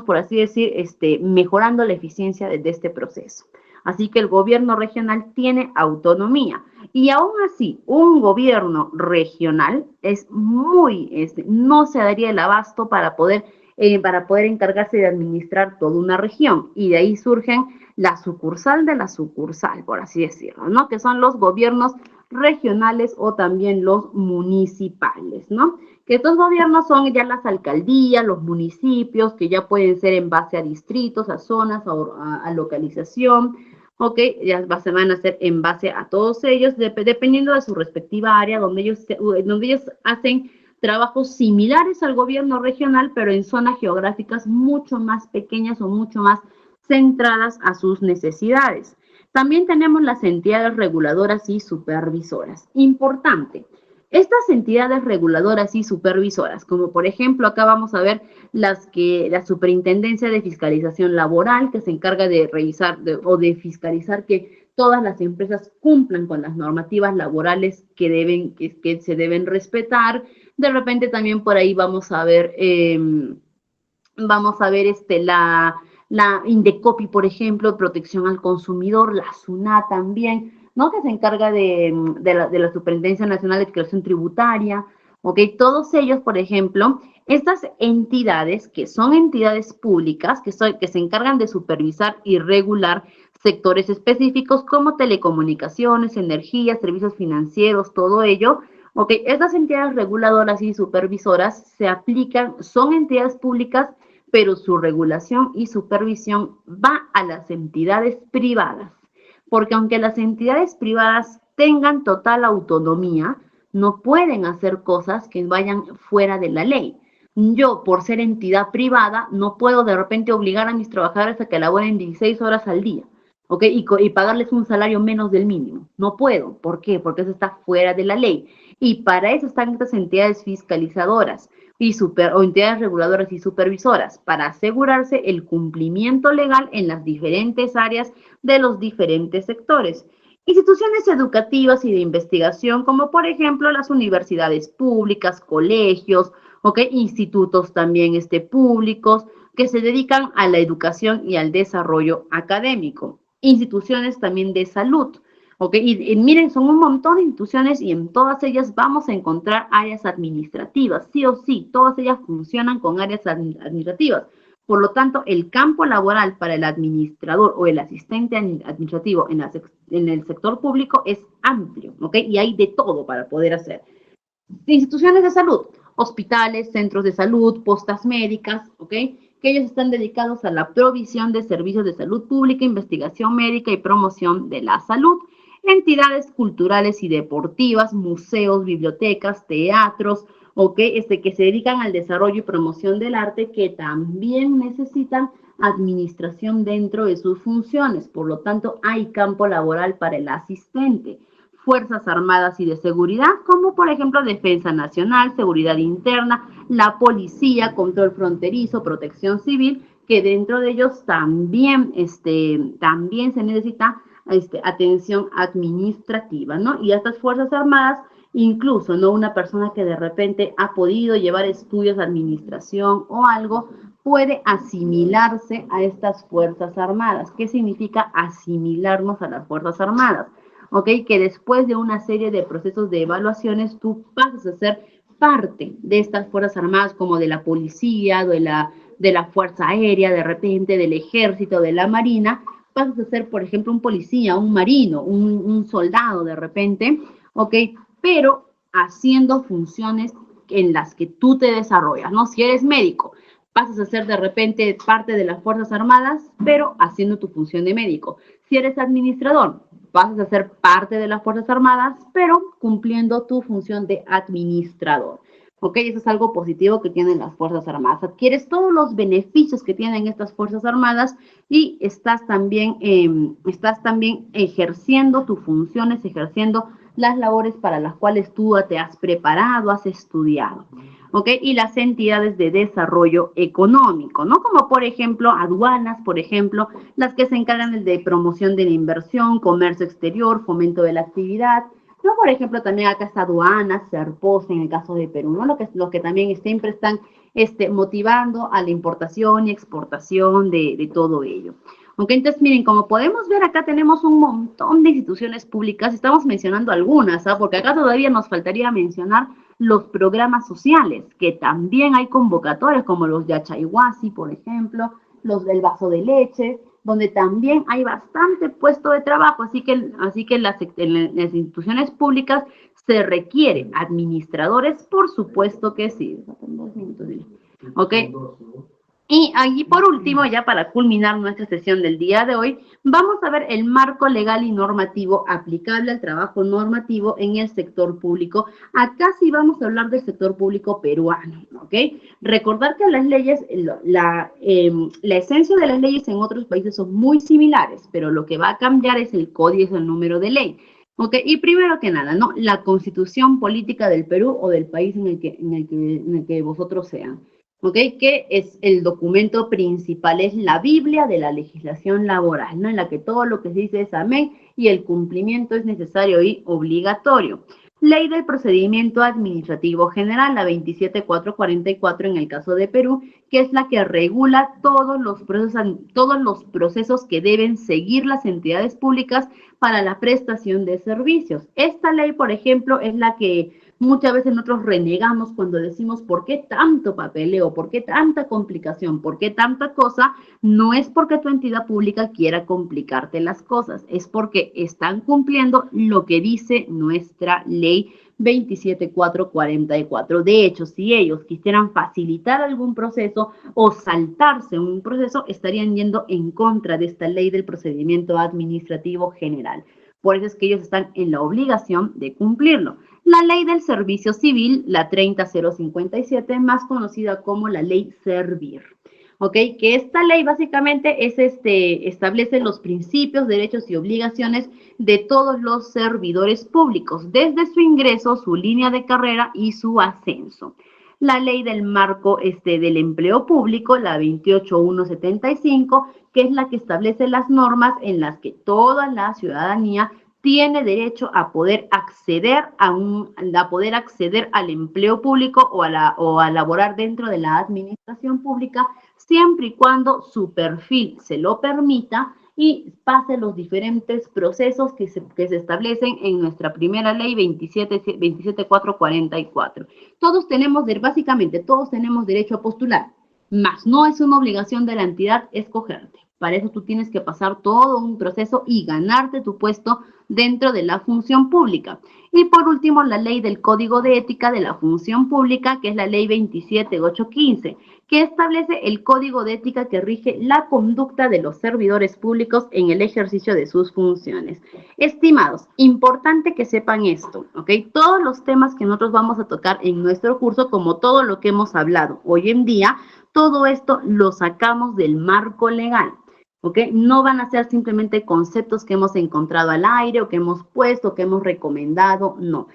por así decir, mejorando la eficiencia de este proceso. Así que el gobierno regional tiene autonomía. Y aún así, un gobierno regional no se daría el abasto para poder encargarse de administrar toda una región. Y de ahí surgen la sucursal de la sucursal, por así decirlo, ¿no? Que son los gobiernos regionales o también los municipales, ¿no? Que estos gobiernos son ya las alcaldías, los municipios, que ya pueden ser en base a distritos, a zonas, a localización, ¿ok? Ya se van a hacer en base a todos ellos, dependiendo de su respectiva área, donde ellos hacen trabajos similares al gobierno regional, pero en zonas geográficas mucho más pequeñas o mucho más centradas a sus necesidades. También tenemos las entidades reguladoras y supervisoras. Importante, estas entidades reguladoras y supervisoras, como por ejemplo acá vamos a ver la Superintendencia de Fiscalización Laboral, que se encarga de revisar o de fiscalizar que todas las empresas cumplan con las normativas laborales que se deben respetar. De repente también por ahí vamos a ver la Indecopi, por ejemplo, protección al consumidor, la SUNAT también, ¿no? Que se encarga de la Superintendencia Nacional de Declaración Tributaria, ¿ok? Todos ellos, por ejemplo, estas entidades, que son entidades públicas, que se encargan de supervisar y regular sectores específicos como telecomunicaciones, energía, servicios financieros, todo ello, ¿ok? Estas entidades reguladoras y supervisoras son entidades públicas, pero su regulación y supervisión va a las entidades privadas, porque aunque las entidades privadas tengan total autonomía, no pueden hacer cosas que vayan fuera de la ley. Yo, por ser entidad privada, no puedo de repente obligar a mis trabajadores a que laboren 16 horas al día, ¿ok? Y pagarles un salario menos del mínimo. No puedo. ¿Por qué? Porque eso está fuera de la ley. Y para eso están estas entidades fiscalizadoras o entidades reguladoras y supervisoras, para asegurarse el cumplimiento legal en las diferentes áreas de los diferentes sectores. Instituciones educativas y de investigación, como por ejemplo las universidades públicas, colegios, ¿okay? Institutos también públicos que se dedican a la educación y al desarrollo académico. Instituciones también de salud, ¿ok? Y miren, son un montón de instituciones y en todas ellas vamos a encontrar áreas administrativas, sí o sí, todas ellas funcionan con áreas administrativas. Por lo tanto, el campo laboral para el administrador o el asistente administrativo en el sector público es amplio, ¿ok? Y hay de todo para poder hacer. Instituciones de salud, hospitales, centros de salud, postas médicas, ¿ok? Que ellos están dedicados a la provisión de servicios de salud pública, investigación médica y promoción de la salud. entidades culturales y deportivas, museos, bibliotecas, teatros, ¿ok? Que se dedican al desarrollo y promoción del arte, que también necesitan administración dentro de sus funciones. Por lo tanto, hay campo laboral para el asistente. Fuerzas Armadas y de Seguridad, como por ejemplo Defensa Nacional, Seguridad Interna, la Policía, Control Fronterizo, Protección Civil, que dentro de ellos también, también se necesita atención administrativa, ¿no? Y a estas Fuerzas Armadas, incluso, ¿no? Una persona que de repente ha podido llevar estudios de administración o algo, puede asimilarse a estas Fuerzas Armadas. ¿Qué significa asimilarnos a las Fuerzas Armadas? ¿Ok? Que después de una serie de procesos de evaluaciones, tú pasas a ser parte de estas Fuerzas Armadas, como de la policía, de la Fuerza Aérea, de repente del Ejército, de la Marina, pasas a ser, por ejemplo, un policía, un marino, un soldado de repente, ¿ok? Pero haciendo funciones en las que tú te desarrollas, ¿no? Si eres médico, pasas a ser de repente parte de las Fuerzas Armadas, pero haciendo tu función de médico. Si eres administrador, pasas a ser parte de las Fuerzas Armadas, pero cumpliendo tu función de administrador. ¿Ok? Eso es algo positivo que tienen las Fuerzas Armadas. Adquieres todos los beneficios que tienen estas Fuerzas Armadas y estás también ejerciendo tus funciones, ejerciendo las labores para las cuales tú te has preparado, has estudiado. ¿Ok? Y las entidades de desarrollo económico, ¿no? Como por ejemplo aduanas, por ejemplo, las que se encargan de promoción de la inversión, comercio exterior, fomento de la actividad, ¿no? Por ejemplo, también acá está aduanas, Serpos en el caso de Perú, ¿no? Lo que también siempre están motivando a la importación y exportación de todo ello. Ok, entonces miren, como podemos ver acá tenemos un montón de instituciones públicas, estamos mencionando algunas, ¿ah? Porque acá todavía nos faltaría mencionar los programas sociales, que también hay convocatorias como los de Achayhuasi, por ejemplo, los del vaso de leche, donde también hay bastante puesto de trabajo, así que en las instituciones públicas se requieren administradores, por supuesto que sí. ¿Ok? Y allí por último, ya para culminar nuestra sesión del día de hoy, vamos a ver el marco legal y normativo aplicable al trabajo normativo en el sector público. Acá sí vamos a hablar del sector público peruano, ¿ok? Recordar que las leyes, la esencia de las leyes en otros países son muy similares, pero lo que va a cambiar es el código, es el número de ley. Ok, y primero que nada, ¿no? La constitución política del Perú o del país en el que vosotros sean. ¿Ok? Que es el documento principal, es la Biblia de la legislación laboral, ¿no? En la que todo lo que se dice es amén y el cumplimiento es necesario y obligatorio. Ley del Procedimiento Administrativo General, la 27444 en el caso de Perú, que es la que regula todos los procesos que deben seguir las entidades públicas para la prestación de servicios. Esta ley, por ejemplo, es la que muchas veces nosotros renegamos cuando decimos ¿por qué tanto papeleo? ¿Por qué tanta complicación? ¿Por qué tanta cosa? No es porque tu entidad pública quiera complicarte las cosas, es porque están cumpliendo lo que dice nuestra ley 27444. De hecho, si ellos quisieran facilitar algún proceso o saltarse un proceso, estarían yendo en contra de esta ley del procedimiento administrativo general. Por eso es que ellos están en la obligación de cumplirlo. La ley del servicio civil, la 30057, más conocida como la ley Servir. ¿Ok? Que esta ley básicamente es establece los principios, derechos y obligaciones de todos los servidores públicos, desde su ingreso, su línea de carrera y su ascenso. La ley del marco del empleo público, la 28175, que es la que establece las normas en las que toda la ciudadanía tiene derecho a poder acceder al empleo público o a laborar dentro de la administración pública, siempre y cuando su perfil se lo permita y pase los diferentes procesos que se establecen en nuestra primera ley 27444. Básicamente todos tenemos derecho a postular, mas no es una obligación de la entidad escogerte. Para eso tú tienes que pasar todo un proceso y ganarte tu puesto dentro de la función pública. Y por último, la ley del Código de Ética de la Función Pública, que es la ley 27815, que establece el código de ética que rige la conducta de los servidores públicos en el ejercicio de sus funciones. Estimados, importante que sepan esto, ¿ok? Todos los temas que nosotros vamos a tocar en nuestro curso, como todo lo que hemos hablado hoy en día, todo esto lo sacamos del marco legal. ¿Ok? No van a ser simplemente conceptos que hemos encontrado al aire o que hemos puesto, que hemos recomendado, no.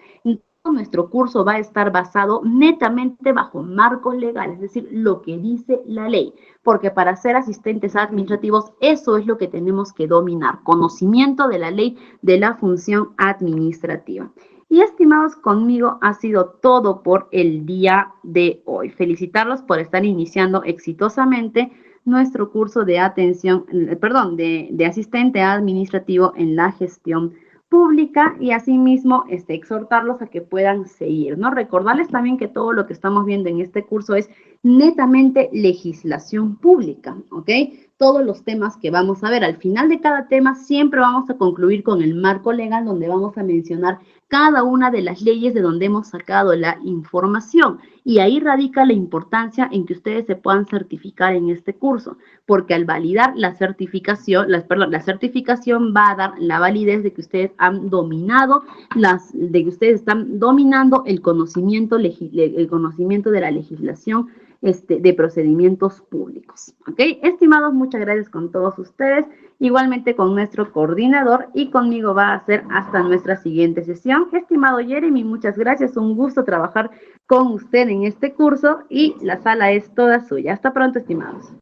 Nuestro curso va a estar basado netamente bajo marcos legales, es decir, lo que dice la ley, porque para ser asistentes administrativos eso es lo que tenemos que dominar, conocimiento de la ley de la función administrativa. Y estimados, conmigo ha sido todo por el día de hoy. Felicitarlos por estar iniciando exitosamente nuestro curso de de asistente administrativo en la gestión pública y asimismo exhortarlos a que puedan seguir, ¿no? Recordarles también que todo lo que estamos viendo en este curso es netamente legislación pública, ¿ok? Todos los temas que vamos a ver al final de cada tema siempre vamos a concluir con el marco legal donde vamos a mencionar cada una de las leyes de donde hemos sacado la información. Y ahí radica la importancia en que ustedes se puedan certificar en este curso, porque al validar la certificación, la certificación va a dar la validez de que ustedes han dominado, de que ustedes están dominando el conocimiento de la legislación de procedimientos públicos. ¿Ok? Estimados, muchas gracias con todos ustedes, igualmente con nuestro coordinador y conmigo va a ser hasta nuestra siguiente sesión. Estimado Jeremy, muchas gracias, un gusto trabajar con usted en este curso y la sala es toda suya. Hasta pronto, estimados.